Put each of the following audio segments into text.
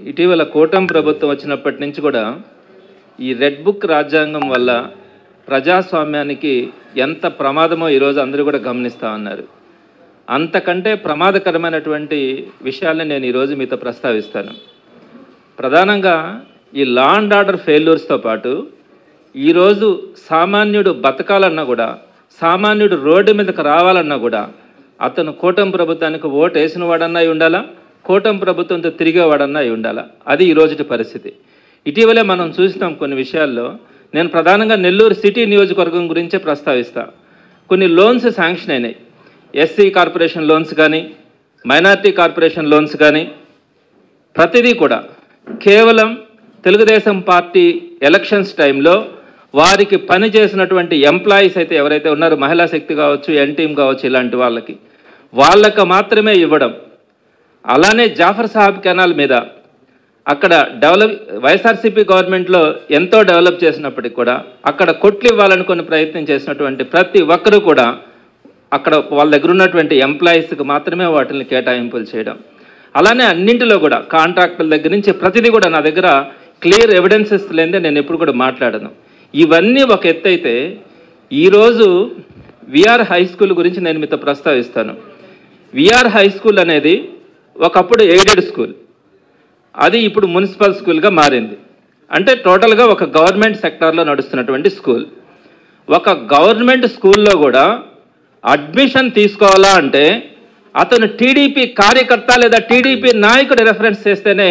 ఇటీవల కూటమి ప్రభుత్వం వచ్చినప్పటి నుంచి కూడా ఈ రెడ్ బుక్ రాజ్యాంగం వల్ల ప్రజాస్వామ్యానికి ఎంత ప్రమాదమో ఈరోజు అందరూ కూడా గమనిస్తూ ఉన్నారు. అంతకంటే ప్రమాదకరమైనటువంటి విషయాల్ని నేను ఈరోజు మీతో ప్రస్తావిస్తాను. ప్రధానంగా ఈ లా అండ్ ఆర్డర్ ఫెయిల్యూర్స్తో పాటు ఈరోజు సామాన్యుడు బతకాలన్నా కూడా, సామాన్యుడు రోడ్డు మీదకి రావాలన్నా కూడా అతను కూటమి ప్రభుత్వానికి ఓటు వేసిన వాడన్నా ఉండాలా, కూటమి ప్రభుత్వంతో తిరిగేవాడన్నా ఉండాలా. అది ఈరోజుటి పరిస్థితి. ఇటీవలే మనం చూసినాం కొన్ని విషయాల్లో. నేను ప్రధానంగా నెల్లూరు సిటీ నియోజకవర్గం గురించే ప్రస్తావిస్తా. కొన్ని లోన్స్ శాంక్షన్ అయినాయి. ఎస్సీ కార్పొరేషన్ లోన్స్ కానీ, మైనార్టీ కార్పొరేషన్ లోన్స్ కానీ, ప్రతిదీ కూడా కేవలం తెలుగుదేశం పార్టీ ఎలక్షన్స్ టైంలో వారికి పని చేసినటువంటి ఎంప్లాయీస్ అయితే ఎవరైతే ఉన్నారో, మహిళా శక్తి కావచ్చు, ఎన్టీఎం కావచ్చు, ఇలాంటి వాళ్ళకి మాత్రమే ఇవ్వడం. అలానే జాఫర్ సాహెబ్ కెనాల్ మీద అక్కడ వైఎస్ఆర్సీపీ గవర్నమెంట్లో ఎంతో డెవలప్ చేసినప్పటికీ కూడా అక్కడ కొట్లు ఇవ్వాలనుకుని ప్రయత్నం చేసినటువంటి ప్రతి ఒక్కరూ కూడా అక్కడ వాళ్ళ దగ్గర ఉన్నటువంటి ఎంప్లాయీస్కి మాత్రమే వాటిని కేటాయింపులు చేయడం. అలానే అన్నింటిలో కూడా కాంట్రాక్టుల దగ్గర నుంచి ప్రతిదీ కూడా నా దగ్గర క్లియర్ ఎవిడెన్సెస్ లేదే నేను ఎప్పుడు కూడా మాట్లాడను. ఇవన్నీ ఒక ఎత్తు అయితే, ఈరోజు విఆర్ హై స్కూల్ గురించి నేను మీతో ప్రస్తావిస్తాను. విఆర్ హై స్కూల్ అనేది ఒకప్పుడు ఎయిడెడ్ స్కూల్, అది ఇప్పుడు మున్సిపల్ స్కూల్గా మారింది. అంటే టోటల్గా ఒక గవర్నమెంట్ సెక్టార్లో నడుస్తున్నటువంటి స్కూల్. ఒక గవర్నమెంట్ స్కూల్లో కూడా అడ్మిషన్ తీసుకోవాలా అంటే అతను టీడీపీ కార్యకర్త లేదా టీడీపీ నాయకుడు రెఫరెన్స్ చేస్తేనే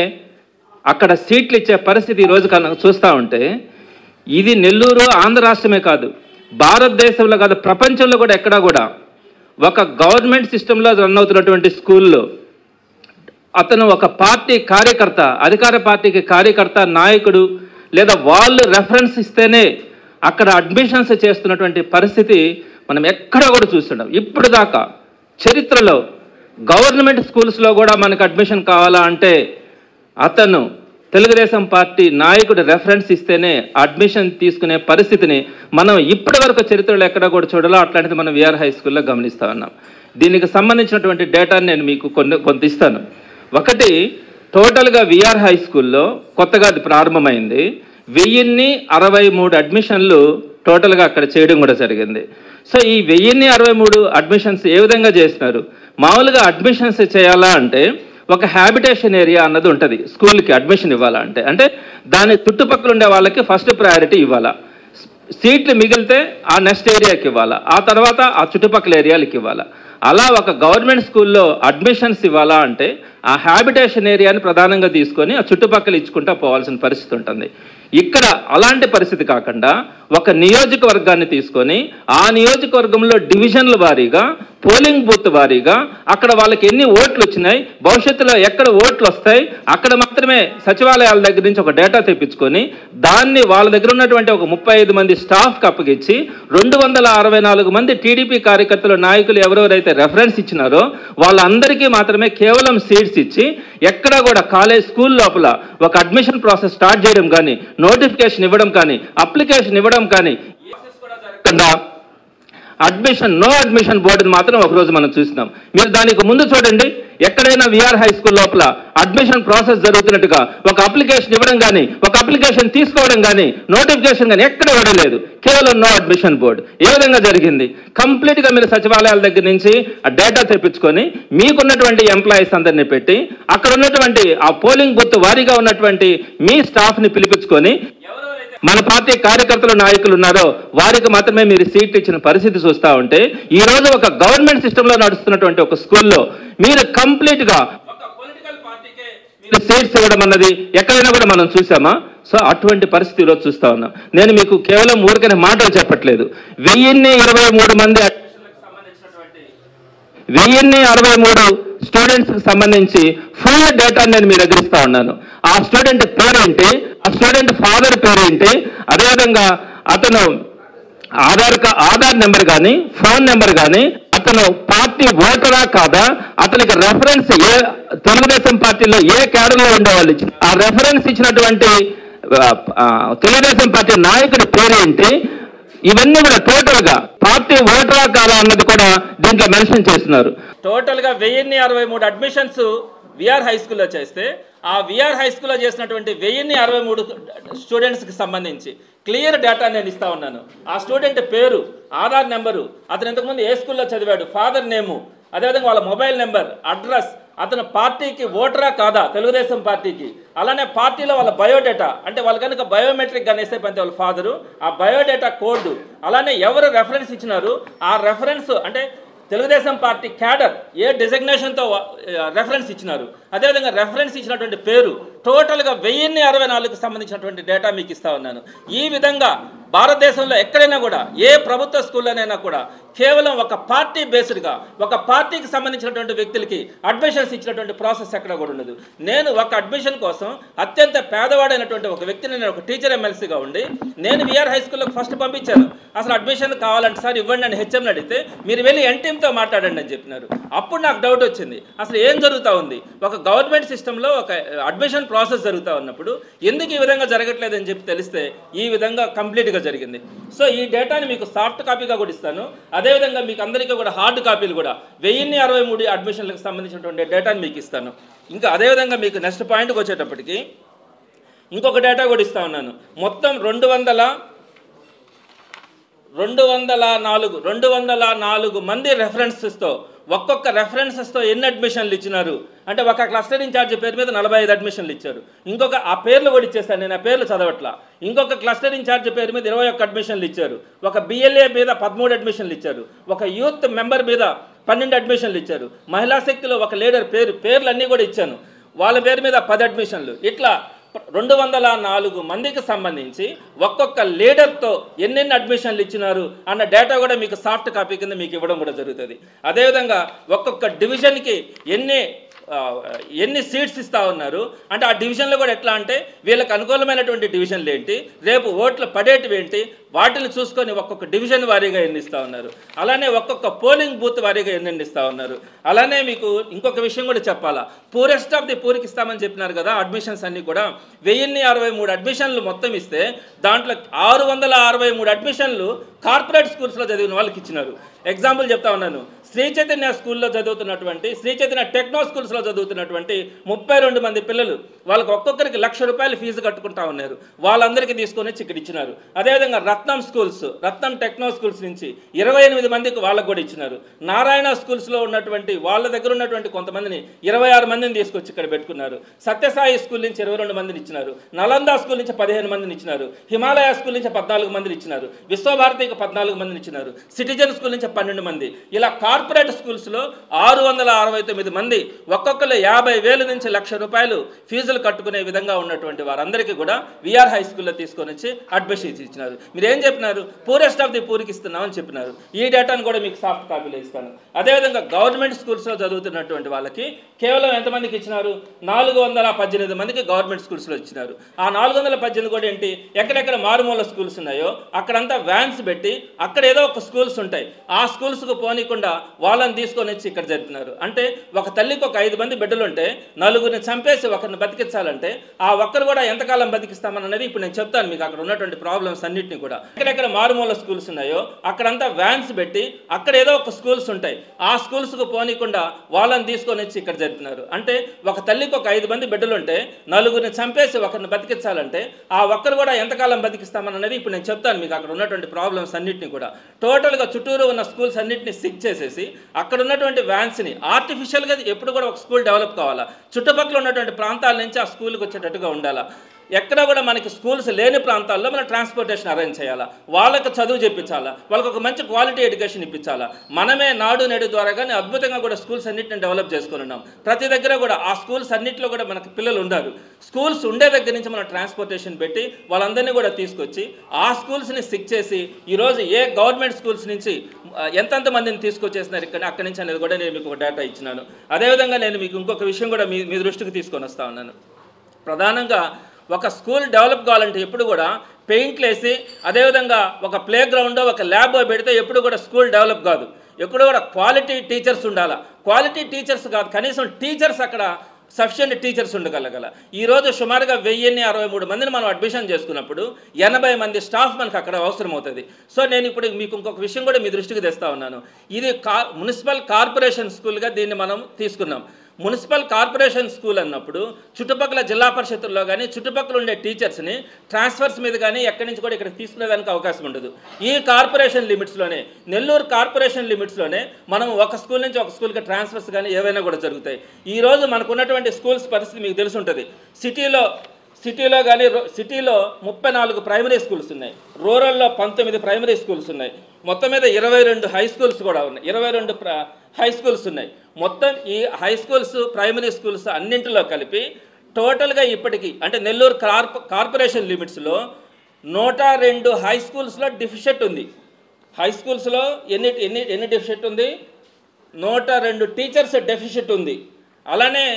అక్కడ సీట్లు ఇచ్చే పరిస్థితి ఈరోజు చూస్తూ ఉంటే, ఇది నెల్లూరు ఆంధ్ర రాష్ట్రమే కాదు, భారతదేశంలో కాదు, ప్రపంచంలో కూడా ఎక్కడా కూడా ఒక గవర్నమెంట్ సిస్టంలో రన్ అవుతున్నటువంటి స్కూల్లో అతను ఒక పార్టీ కార్యకర్త, అధికార పార్టీకి కార్యకర్త, నాయకుడు లేదా వాళ్ళు రెఫరెన్స్ ఇస్తేనే అక్కడ అడ్మిషన్స్ చేస్తున్నటువంటి పరిస్థితి మనం ఎక్కడ కూడా చూస్తున్నాం. ఇప్పుడు దాకా చరిత్రలో గవర్నమెంట్ స్కూల్స్లో కూడా మనకు అడ్మిషన్ కావాలా అంటే అతను తెలుగుదేశం పార్టీ నాయకుడు రెఫరెన్స్ ఇస్తేనే అడ్మిషన్ తీసుకునే పరిస్థితిని మనం ఇప్పటి వరకు చరిత్రలో ఎక్కడ కూడా చూడాలో అట్లాంటిది మనం విఆర్ హై స్కూల్లో గమనిస్తూ ఉన్నాం. దీనికి సంబంధించినటువంటి డేటాని నేను మీకు కొంత ఇస్తాను. ఒకటి, టోటల్గా విఆర్ హై స్కూల్లో కొత్తగా అది ప్రారంభమైంది. 1063 అడ్మిషన్లు టోటల్గా అక్కడ చేయడం కూడా జరిగింది. సో ఈ 1063 అడ్మిషన్స్ ఏ విధంగా చేసినారు? మామూలుగా అడ్మిషన్స్ చేయాలా అంటే ఒక హ్యాబిటేషన్ ఏరియా అన్నది ఉంటుంది స్కూల్కి అడ్మిషన్ ఇవ్వాలంటే. అంటే దాని చుట్టుపక్కల ఉండే వాళ్ళకి ఫస్ట్ ప్రయారిటీ ఇవ్వాలా, సీట్లు మిగిలితే ఆ నెక్స్ట్ ఏరియాకి ఇవ్వాలా, ఆ తర్వాత ఆ చుట్టుపక్కల ఏరియాలకి ఇవ్వాలా. అలా ఒక గవర్నమెంట్ స్కూల్లో అడ్మిషన్స్ ఇవ్వాలా అంటే ఆ హ్యాబిటేషన్ ఏరియాని ప్రధానంగా తీసుకొని ఆ చుట్టుపక్కల ఇచ్చుకుంటూ పోవాల్సిన పరిస్థితి ఉంటుంది. ఇక్కడ అలాంటి పరిస్థితి కాకుండా ఒక నియోజకవర్గాన్ని తీసుకొని ఆ నియోజకవర్గంలో డివిజన్ల వారీగా, పోలింగ్ బూత్ వారీగా అక్కడ వాళ్ళకి ఎన్ని ఓట్లు వచ్చినాయి, భవిష్యత్తులో ఎక్కడ ఓట్లు వస్తాయి, అక్కడ మాత్రమే సచివాలయాల దగ్గర నుంచి ఒక డేటా తెప్పించుకొని దాన్ని వాళ్ళ దగ్గర ఉన్నటువంటి ఒక 35 మంది స్టాఫ్కి అప్పగించి 264 మంది టీడీపీ కార్యకర్తలు, నాయకులు ఎవరెవరైతే రెఫరెన్స్ ఇచ్చినారో వాళ్ళందరికీ మాత్రమే కేవలం సీట్స్ ఇచ్చి ఎక్కడ కూడా కాలేజ్ స్కూల్ లోపల ఒక అడ్మిషన్ ప్రాసెస్ స్టార్ట్ చేయడం కానీ, నోటిఫికేషన్ ఇవ్వడం కానీ, అప్లికేషన్ ఇవ్వడం కానీ నో అడ్మిషన్ బోర్డుని మాత్రం ఒకరోజు మనం చూసినాం. మీరు దానికి ముందు చూడండి, ఎక్కడైనా విఆర్ హై స్కూల్ లోపల అడ్మిషన్ ప్రాసెస్ జరుగుతున్నట్టుగా ఒక అప్లికేషన్ ఇవ్వడం కానీ, ఒక అప్లికేషన్ తీసుకోవడం కానీ, నోటిఫికేషన్ కానీ ఎక్కడ ఇవ్వడం లేదు. కేవలం నో అడ్మిషన్ బోర్డు. ఏ విధంగా జరిగింది? కంప్లీట్గా మీరు సచివాలయాల దగ్గర నుంచి ఆ డేటా తెప్పించుకొని మీకున్నటువంటి ఎంప్లాయీస్ అందరినీ పెట్టి అక్కడ ఉన్నటువంటి ఆ పోలింగ్ బూత్ వారీగా ఉన్నటువంటి మీ స్టాఫ్ని పిలిపించుకొని మన పార్టీ కార్యకర్తలు, నాయకులు ఉన్నారో వారికి మాత్రమే మీరు సీట్లు ఇచ్చిన పరిస్థితి చూస్తూ ఉంటే, ఈరోజు ఒక గవర్నమెంట్ సిస్టంలో నడుస్తున్నటువంటి ఒక స్కూల్లో మీరు కంప్లీట్గా ఒక పొలిటికల్ పార్టీకే మీరు సీట్స్ ఇవ్వడం అన్నది ఎక్కడైనా కూడా మనం చూసామా? సో అటువంటి పరిస్థితి ఈరోజు చూస్తూ ఉన్నాం. నేను మీకు కేవలం ఊరికైనా మాటలు చెప్పట్లేదు. 1023 మంది 1063 స్టూడెంట్స్కి సంబంధించి ఫుల్ డేటా నేను మీ దగ్గర ఇస్తా ఉన్నాను. ఆ స్టూడెంట్ పేరేంటి, ఆ స్టూడెంట్ ఫాదర్ పేరేంటి, అదేవిధంగా అతను ఆధార్ నెంబర్ కానీ, ఫోన్ నెంబర్ కానీ, అతను పార్టీ ఓటరా కాదా, అతనికి రెఫరెన్స్ ఏ తెలుగుదేశం పార్టీలో ఏ క్యాడర్లో ఉండేవాళ్ళు ఆ రెఫరెన్స్ ఇచ్చినటువంటి తెలుగుదేశం పార్టీ నాయకుడి పేరేంటి, ఇవన్నీ కూడా టోటల్గా పార్టీ ఓటరా కాదా అన్నది కూడా దీంట్లో మెన్షన్ చేస్తున్నారు. టోటల్గా 1063 అడ్మిషన్స్ విఆర్ హై స్కూల్లో చేస్తే ఆ విఆర్ హై స్కూల్లో చేసినటువంటి 1063 స్టూడెంట్స్కి సంబంధించి క్లియర్ డేటా నేను ఇస్తా ఉన్నాను. ఆ స్టూడెంట్ పేరు, ఆధార్ నెంబరు, అతను ఇంతకుముందు ఏ స్కూల్లో చదివాడు, ఫాదర్ నేము, అదేవిధంగా వాళ్ళ మొబైల్ నెంబర్, అడ్రస్, అతను పార్టీకి ఓటరా కాదా, తెలుగుదేశం పార్టీకి, అలానే పార్టీలో వాళ్ళ బయోడేటా, అంటే వాళ్ళు కనుక బయోమెట్రిక్ కానీ వేసే పంతే వాళ్ళ ఫాదరు, ఆ బయోడేటా కోడ్, అలానే ఎవరు రెఫరెన్స్ ఇచ్చినారు ఆ రెఫరెన్స్, అంటే తెలుగుదేశం పార్టీ క్యాడర్ ఏ డిజిగ్నేషన్తో రెఫరెన్స్ ఇచ్చినారు, అదేవిధంగా రెఫరెన్స్ ఇచ్చినటువంటి పేరు, టోటల్గా 1064కి సంబంధించినటువంటి డేటా మీకు ఇస్తా ఉన్నాను. ఈ విధంగా భారతదేశంలో ఎక్కడైనా కూడా ఏ ప్రభుత్వ స్కూల్లోనైనా కూడా కేవలం ఒక పార్టీ బేస్డ్గా ఒక పార్టీకి సంబంధించినటువంటి వ్యక్తులకి అడ్మిషన్స్ ఇచ్చినటువంటి ప్రాసెస్ ఎక్కడ కూడా ఉండదు. నేను ఒక అడ్మిషన్ కోసం అత్యంత పేదవాడైనటువంటి ఒక వ్యక్తిని, నేను ఒక టీచర్ ఎమ్మెల్సీగా ఉండి నేను విఆర్ హై స్కూల్లోకి ఫస్ట్ పంపించాను. అసలు అడ్మిషన్ కావాలంటే సార్ ఇవ్వండి అని హెచ్ఎంని అడిగితే మీరు వెళ్ళి ఎన్టీఎంతో మాట్లాడండి అని చెప్పినారు. అప్పుడు నాకు డౌట్ వచ్చింది, అసలు ఏం జరుగుతూ ఉంది, ఒక గవర్నమెంట్ సిస్టంలో ఒక అడ్మిషన్ ప్రాసెస్ జరుగుతూ ఉన్నప్పుడు ఎందుకు ఈ విధంగా జరగట్లేదు అని చెప్పి తెలిస్తే ఈ విధంగా కంప్లీట్గా జరిగింది. సో ఈ డేటాని మీకు సాఫ్ట్ కాపీగా కూడా ఇస్తాను, అదేవిధంగా మీకు అందరికీ కూడా హార్డ్ కాపీలు కూడా 1063 అడ్మిషన్లకు సంబంధించినటువంటి డేటాని మీకు ఇస్తాను. ఇంకా అదేవిధంగా మీకు నెక్స్ట్ పాయింట్కి వచ్చేటప్పటికి ఇంకొక డేటా కూడా ఇస్తా ఉన్నాను. మొత్తం 204 మంది రెఫరెన్సెస్తో, ఒక్కొక్క రెఫరెన్సెస్తో ఎన్ని అడ్మిషన్లు ఇచ్చినారు అంటే ఒక క్లస్టర్ ఇన్ఛార్జ్ పేరు మీద 45 అడ్మిషన్లు ఇచ్చారు. ఇంకొక ఆ పేర్లు కూడా ఇచ్చేస్తాను, నేను ఆ పేర్లు చదవట్లా. ఇంకొక క్లస్టర్ ఇన్ఛార్జ్ పేరు మీద 21 అడ్మిషన్లు ఇచ్చారు. ఒక బిఎల్ఏ మీద 13 అడ్మిషన్లు ఇచ్చారు. ఒక యూత్ మెంబర్ మీద 12 అడ్మిషన్లు ఇచ్చారు. మహిళా శక్తిలో ఒక లీడర్ పేర్లు అన్నీ కూడా ఇచ్చాను, వాళ్ళ పేరు మీద 10 అడ్మిషన్లు. ఇట్లా 204 మందికి సంబంధించి ఒక్కొక్క లీడర్తో ఎన్నెన్ని అడ్మిషన్లు ఇచ్చినారు అన్న డేటా కూడా మీకు సాఫ్ట్ కాపీ కింద మీకు ఇవ్వడం కూడా జరుగుతుంది. అదేవిధంగా ఒక్కొక్క డివిజన్కి ఎన్ని సీట్స్ ఇస్తూ ఉన్నారు అంటే ఆ డివిజన్లో కూడా ఎట్లా అంటే వీళ్ళకి అనుకూలమైనటువంటి డివిజన్లు ఏంటి, రేపు ఓట్లు పడేటివి ఏంటి, వాటిని చూసుకొని ఒక్కొక్క డివిజన్ వారీగా ఎన్ని ఇస్తూ ఉన్నారు, అలానే ఒక్కొక్క పోలింగ్ బూత్ వారీగా ఎన్ని ఇస్తూ ఉన్నారు. అలానే మీకు ఇంకొక విషయం కూడా చెప్పాలా, పూరెస్ట్ ఆఫ్ ది పూర్కి ఇస్తామని చెప్పినారు కదా అడ్మిషన్స్ అన్నీ కూడా. 1063 అడ్మిషన్లు మొత్తం ఇస్తే దాంట్లో 663 అడ్మిషన్లు కార్పొరేట్ స్కూల్స్లో చదివిన వాళ్ళకి ఇచ్చినారు. ఎగ్జాంపుల్ చెప్తా ఉన్నాను, శ్రీ చైతన్య స్కూల్లో చదువుతున్నటువంటి, శ్రీ చైతన్య టెక్నో స్కూల్స్లో చదువుతున్నటువంటి 32 మంది పిల్లలు, వాళ్ళకి ఒక్కొక్కరికి ₹1,00,000 ఫీజు కట్టుకుంటా ఉన్నారు. వాళ్ళందరికీ తీసుకొని వచ్చి ఇక్కడ ఇచ్చినారు. అదేవిధంగా రత్నం టెక్నో స్కూల్స్ నుంచి 28 మందికి వాళ్ళకు కూడా ఇచ్చినారు. నారాయణ స్కూల్స్లో ఉన్నటువంటి వాళ్ళ దగ్గర ఉన్నటువంటి కొంతమందిని 26 మందిని తీసుకొచ్చి ఇక్కడ పెట్టుకున్నారు. సత్యసాయి స్కూల్ నుంచి 22 మందిని ఇచ్చినారు. నలందా స్కూల్ నుంచి 15 మందిని ఇచ్చినారు. హిమాలయ స్కూల్ నుంచి 14 మందిని ఇచ్చినారు. విశ్వభారతికి 14 మందిని ఇచ్చినారు. సిటిజన్ స్కూల్ నుంచి 12 మంది. ఇలా కార్పొరేట్ స్కూల్స్లో 669 మంది ఒక్కొక్కరు 50,000 నుంచి ₹1,00,000 ఫీజులు కట్టుకునే విధంగా ఉన్నటువంటి వారందరికీ కూడా విఆర్ హై స్కూల్లో తీసుకొని వచ్చి అడ్మిషన్స్ ఇచ్చినారు. మీరు ఏం చెప్పినారు, పూరెస్ట్ ఆఫ్ ది పూర్కి ఇస్తున్నామని చెప్పినారు. ఈ డేటాను కూడా మీకు సాఫ్ట్ కాపీలో ఇస్తాను. అదేవిధంగా గవర్నమెంట్ స్కూల్స్లో చదువుతున్నటువంటి వాళ్ళకి కేవలం ఎంతమందికి ఇచ్చినారు, 418 మందికి గవర్నమెంట్ స్కూల్స్లో ఇచ్చినారు. ఆ 418 కూడా ఏంటి, ఎక్కడెక్కడ మారుమూల స్కూల్స్ ఉన్నాయో అక్కడంతా వ్యాన్స్ పెట్టి అక్కడ ఏదో ఒక స్కూల్స్ ఉంటాయి, ఆ స్కూల్స్కు పోనీకుండా వాళ్ళని తీసుకొని వచ్చి ఇక్కడ జరుపుతున్నారు. అంటే ఒక తల్లికి ఒక 5 మంది బిడ్డలు ఉంటే 4గురిని చంపేసి ఒకరిని బతికించాలంటే ఆ ఒక్కరు కూడా ఎంతకాలం బతికిస్తామన్నది ఇప్పుడు నేను చెప్తాను మీకు. అక్కడ ఉన్నటువంటి ప్రాబ్లమ్స్ అన్నింటినీ కూడా ఎక్కడెక్కడ మారుమూల స్కూల్స్ ఉన్నాయో అక్కడంతా వ్యాన్స్ పెట్టి అక్కడ ఏదో ఒక స్కూల్స్ ఉంటాయి, ఆ స్కూల్స్కు పోనీకుండా వాళ్ళని తీసుకొని వచ్చి ఇక్కడ జరుపుతున్నారు. అంటే ఒక తల్లికి ఒక 5 మంది బిడ్డలు ఉంటే 4గురిని చంపేసి ఒకరిని బతికించాలంటే ఆ ఒక్కరు కూడా ఎంతకాలం బతికిస్తామన్నది ఇప్పుడు నేను చెప్తాను మీకు. అక్కడ ఉన్నటువంటి ప్రాబ్లమ్స్ అన్నింటినీ కూడా టోటల్గా చుట్టూరు ఉన్న స్కూల్స్ అన్నింటినీ సిక్ చేసేసి అక్కడ ఉన్నటువంటి వ్యాన్స్ని ఆర్టిఫిషియల్గా ఎప్పుడు కూడా ఒక స్కూల్ డెవలప్ కావాలా, చుట్టుపక్కల ఉన్నటువంటి ప్రాంతాల నుంచి ఆ స్కూల్కి వచ్చేటట్టుగా ఉండాలా. ఎక్కడ కూడా మనకి స్కూల్స్ లేని ప్రాంతాల్లో మనం ట్రాన్స్పోర్టేషన్ అరేంజ్ చేయాలా, వాళ్ళకి చదువు చెప్పించాలా, వాళ్ళకి ఒక మంచి క్వాలిటీ ఎడ్యుకేషన్ ఇప్పించాలా. మనమే నాడు నేడు ద్వారా కానీ అద్భుతంగా కూడా స్కూల్స్ అన్నింటిని డెవలప్ చేసుకుని ఉన్నాం. ప్రతి దగ్గర కూడా ఆ స్కూల్స్ అన్నింటిలో కూడా మనకి పిల్లలు ఉన్నారు. స్కూల్స్ ఉండే దగ్గర నుంచి మనం ట్రాన్స్పోర్టేషన్ పెట్టి వాళ్ళందరినీ కూడా తీసుకొచ్చి ఆ స్కూల్స్ని సిక్ చేసి ఈరోజు ఏ గవర్నమెంట్ స్కూల్స్ నుంచి ఎంతెంత మందిని తీసుకొచ్చేసినారు ఇక్కడ అక్కడి నుంచి అనేది కూడా నేను మీకు ఒక డేటా ఇచ్చినాను. అదేవిధంగా నేను మీకు ఇంకొక విషయం కూడా మీ దృష్టికి తీసుకొని వస్తా ఉన్నాను. ప్రధానంగా ఒక స్కూల్ డెవలప్ కావాలంటే ఎప్పుడు కూడా పెయింట్లు వేసి అదేవిధంగా ఒక ప్లే గ్రౌండ్ ఒక ల్యాబ్ పెడితే ఎప్పుడు కూడా స్కూల్ డెవలప్ కాదు. ఎప్పుడు కూడా క్వాలిటీ టీచర్స్ ఉండాలా. క్వాలిటీ టీచర్స్ కాదు, కనీసం టీచర్స్ అక్కడ సఫిషియెంట్ టీచర్స్ ఉండగలగల. ఈరోజు సుమారుగా 1063 మందిని మనం అడ్మిషన్ చేసుకున్నప్పుడు 80 మంది స్టాఫ్ మనకు అక్కడ అవసరం అవుతుంది. సో నేను ఇప్పుడు మీకు ఇంకొక విషయం కూడా మీ దృష్టికి తెస్తా ఉన్నాను. ఇది మున్సిపల్ కార్పొరేషన్ స్కూల్గా దీన్ని మనం తీసుకున్నాం. మున్సిపల్ కార్పొరేషన్ స్కూల్ అన్నప్పుడు చుట్టుపక్కల జిల్లా పరిషత్తుల్లో కానీ చుట్టుపక్కల ఉండే టీచర్స్ని ట్రాన్స్ఫర్స్ మీద కానీ ఎక్కడి నుంచి కూడా ఇక్కడ తీసుకునేదానికి అవకాశం ఉండదు. ఈ కార్పొరేషన్ లిమిట్స్లోనే, నెల్లూరు కార్పొరేషన్ లిమిట్స్లోనే మనం ఒక స్కూల్ నుంచి ఒక స్కూల్కి ట్రాన్స్ఫర్స్ కానీ ఏవైనా కూడా జరుగుతాయి. ఈరోజు మనకున్నటువంటి స్కూల్స్ పరిస్థితి మీకు తెలిసి ఉంటుంది. సిటీలో కానీ సిటీలో 34 ప్రైమరీ స్కూల్స్ ఉన్నాయి, రూరల్లో 19 ప్రైమరీ స్కూల్స్ ఉన్నాయి, మొత్తం మీద 22 హై స్కూల్స్ కూడా ఉన్నాయి, 22 హై స్కూల్స్ ఉన్నాయి. మొత్తం ఈ హై స్కూల్స్ ప్రైమరీ స్కూల్స్ అన్నింటిలో కలిపి టోటల్గా ఇప్పటికీ అంటే నెల్లూరు కార్పొరేషన్ లిమిట్స్లో 102 హై స్కూల్స్లో డెఫిషిట్ ఉంది. హై స్కూల్స్లో ఎన్ని డెఫిషిట్ ఉంది? 102 టీచర్స్ డెఫిషిట్ ఉంది. అలానే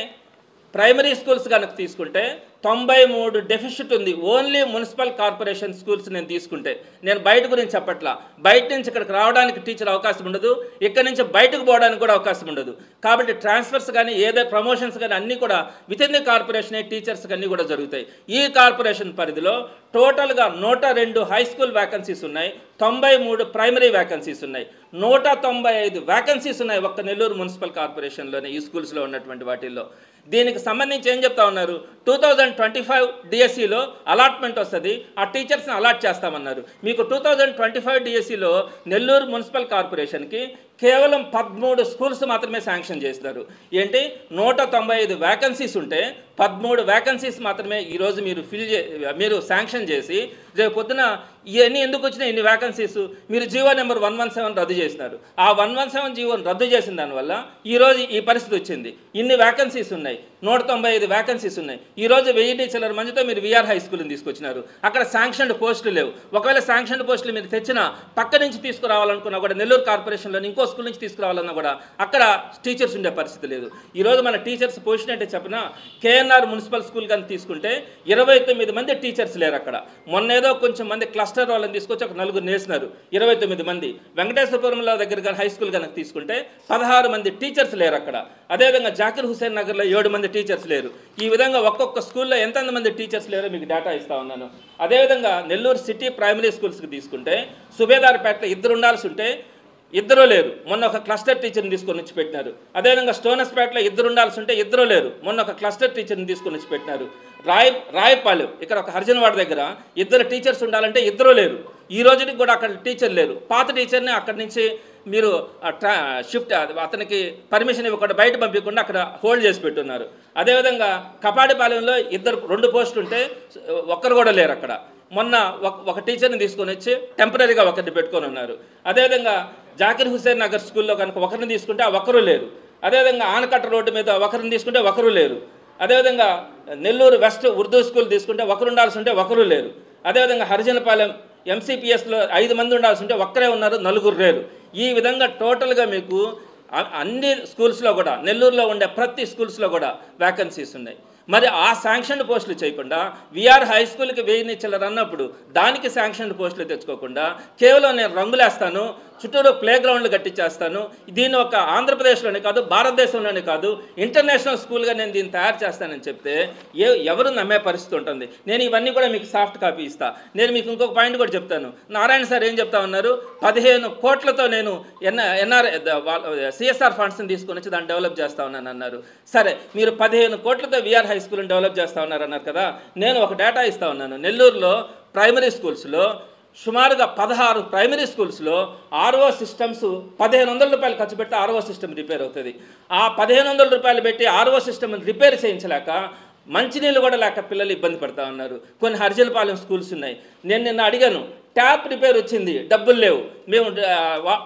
ప్రైమరీ స్కూల్స్ కనుక తీసుకుంటే 93 డెఫిషిట్ ఉంది. ఓన్లీ మున్సిపల్ కార్పొరేషన్ స్కూల్స్ నేను తీసుకుంటే, నేను బయట గురించి చెప్పట్లా. బయట నుంచి ఇక్కడికి రావడానికి టీచర్ అవకాశం ఉండదు, ఇక్కడి నుంచి బయటకు పోవడానికి కూడా అవకాశం ఉండదు. కాబట్టి ట్రాన్స్ఫర్స్ కానీ ఏదో ప్రమోషన్స్ కానీ అన్నీ కూడా విత్ ఇన్ ది కార్పొరేషన్ టీచర్స్కి అన్నీ కూడా జరుగుతాయి. ఈ కార్పొరేషన్ పరిధిలో టోటల్గా 102 హై స్కూల్ వ్యాకెన్సీస్ ఉన్నాయి, 93 ప్రైమరీ వ్యాకెన్సీస్ ఉన్నాయి, 195 వ్యాకెన్సీస్ ఉన్నాయి ఒక్క నెల్లూరు మున్సిపల్ కార్పొరేషన్లోనే ఈ స్కూల్స్లో ఉన్నటువంటి వాటిల్లో. దీనికి సంబంధించి ఏం చెప్తా ఉన్నారు? 2025 డిఎస్సిలో అలాట్మెంట్ వస్తుంది, ఆ టీచర్స్ని అలాట్ చేస్తామన్నారు. మీకు 2025 డిఎస్సిలో నెల్లూరు మున్సిపల్ కార్పొరేషన్కి కేవలం 13 స్కూల్స్ మాత్రమే శాంక్షన్ చేస్తారు. ఏంటి? 195 వ్యాకెన్సీస్ ఉంటే 13 వ్యాకెన్సీస్ మాత్రమే ఈరోజు మీరు శాంక్షన్ చేసి, రేపు పొద్దున ఇవన్నీ ఎందుకు వచ్చినాయి ఇన్ని వ్యాకెన్సీస్? మీరు జీవో నెంబర్ 117 రద్దు చేసినారు. ఆ 117 జీవోని రద్దు చేసిన దానివల్ల ఈరోజు ఈ పరిస్థితి వచ్చింది. ఇన్ని వ్యాకెన్సీస్ ఉన్నాయి, 195 వ్యాకెన్సీస్ ఉన్నాయి. ఈరోజు 1000 చిల్లర మందితో మీరు విఆర్ హై స్కూల్ని తీసుకొచ్చినారు, అక్కడ శాంక్షన్డ్ పోస్టులు లేవు. ఒకవేళ శాంక్షన్డ్ పోస్టులు మీరు తెచ్చినా పక్క నుంచి తీసుకురావాలనుకున్నా కూడా నెల్లూరు కార్పొరేషన్లోని ఇంకో స్కూల్ నుంచి తీసుకురావాలన్నా కూడా అక్కడ టీచర్స్ ఉండే పరిస్థితి లేదు. ఈరోజు మన టీచర్స్ పొజిషన్ అంటే చెప్పిన కేఎన్ఆర్ మున్సిపల్ స్కూల్ కానీ తీసుకుంటే 29 మంది టీచర్స్ లేరు అక్కడ. మొన్నేదో కొంచెం మంది క్లస్టర్ వాళ్ళని తీసుకొచ్చి ఒక 4 నేసినారు, 29 మంది. వెంకటేశ్వరపురంలో దగ్గర కానీ హై స్కూల్ కనుక తీసుకుంటే 16 మంది టీచర్స్ లేరు అక్కడ. అదేవిధంగా జాకిర్ హుసేన్ నగర్లో 7 మంది టీచర్స్ లేరు. ఈ విధంగా ఒక్కొక్క స్కూల్లో ఎంతమంది టీచర్స్ లేరో మీకు డేటా ఇస్తా ఉన్నాను. అదేవిధంగా నెల్లూరు సిటీ ప్రైమరీ స్కూల్స్కి తీసుకుంటే సుబేదార్పేటలో 2 ఉండాల్సి ఉంటే 2 లేరు, మొన్న ఒక క్లస్టర్ టీచర్ని తీసుకొని వచ్చి పెట్టినారు. అదేవిధంగా స్టోనస్పేటలో 2 ఉండాల్సి ఉంటే 2 లేరు, మొన్న ఒక క్లస్టర్ టీచర్ని తీసుకొని వచ్చి పెట్టినారు. రాయపాలెం ఇక్కడ ఒక హరిజనవాడ దగ్గర 2 టీచర్స్ ఉండాలంటే 2 లేరు. ఈ రోజుకి కూడా అక్కడ టీచర్ లేరు. పాత టీచర్ని అక్కడి నుంచి మీరు షిఫ్ట్ అతనికి పర్మిషన్ ఇవ్వకుండా బయట పంపించకుండా అక్కడ హోల్డ్ చేసి పెట్టున్నారు. అదేవిధంగా కపాడిపాలెంలో 2 పోస్టులు ఉంటే ఒక్కరు కూడా లేరు అక్కడ. మొన్న ఒక టీచర్ని తీసుకొని వచ్చి టెంపరీగా ఒకరిని పెట్టుకొని ఉన్నారు. అదేవిధంగా జాకిర్ హుసేన్ నగర్ స్కూల్లో కనుక ఒకరిని తీసుకుంటే ఆ ఒక్కరు లేరు. అదేవిధంగా ఆనకట్ట రోడ్డు మీద ఒకరిని తీసుకుంటే ఒకరు లేరు. అదేవిధంగా నెల్లూరు వెస్ట్ ఉర్దూ స్కూల్ తీసుకుంటే ఒకరు ఉండాల్సి ఉంటే ఒకరు లేరు. అదేవిధంగా హరిజనపాలెం ఎంసీపీఎస్లో 5 మంది ఉండాల్సి ఉంటే ఒక్కరే ఉన్నారు, 4 లేరు. ఈ విధంగా టోటల్గా మీకు అన్ని స్కూల్స్లో కూడా నెల్లూరులో ఉండే ప్రతి స్కూల్స్లో కూడా వ్యాకెన్సీస్ ఉన్నాయి. మరి ఆ శాంక్షన్ పోస్టులు చేయకుండా విఆర్ హై స్కూల్కి 1000 చిల్లర అన్నప్పుడు దానికి శాంక్షన్ పోస్టులు తెచ్చుకోకుండా కేవలం నేను రంగులేస్తాను, చుట్టూరు ప్లే గ్రౌండ్లు కట్టించేస్తాను, దీన్ని ఒక ఆంధ్రప్రదేశ్లోనే కాదు భారతదేశంలోనే కాదు ఇంటర్నేషనల్ స్కూల్గా నేను దీన్ని తయారు చేస్తానని చెప్తే ఎవరు నమ్మే పరిస్థితి ఉంటుంది? నేను ఇవన్నీ కూడా మీకు సాఫ్ట్ కాపీ ఇస్తా. నేను మీకు ఇంకొక పాయింట్ కూడా చెప్తాను. నారాయణ సార్ ఏం చెప్తా ఉన్నారు? 15 కోట్లతో నేను సిఎస్ఆర్ ఫండ్స్ని తీసుకొని వచ్చి దాన్ని డెవలప్ చేస్తా ఉన్నాను అన్నారు. సరే, మీరు 15 కోట్లతో విఆర్ హై స్కూల్ని డెవలప్ చేస్తా ఉన్నారన్నారు కదా. నేను ఒక డేటా ఇస్తా ఉన్నాను. నెల్లూరులో ప్రైమరీ స్కూల్స్లో సుమారుగా 16 ప్రైమరీ స్కూల్స్లో ఆర్ఓ సిస్టమ్స్ 1500 రూపాయలు ఖర్చు పెడితే ఆర్ఓ సిస్టమ్ రిపేర్ అవుతుంది. ఆ 1500 రూపాయలు పెట్టి ఆర్ఓ సిస్టమ్ని రిపేర్ చేయించలేక మంచినీళ్ళు కూడా లేక పిల్లలు ఇబ్బంది పడతా ఉన్నారు. కొన్ని హరిజనపాలెం స్కూల్స్ ఉన్నాయి. నేను నిన్న అడిగాను, ట్యాప్ రిపేర్ వచ్చింది, డబ్బులు లేవు, మేము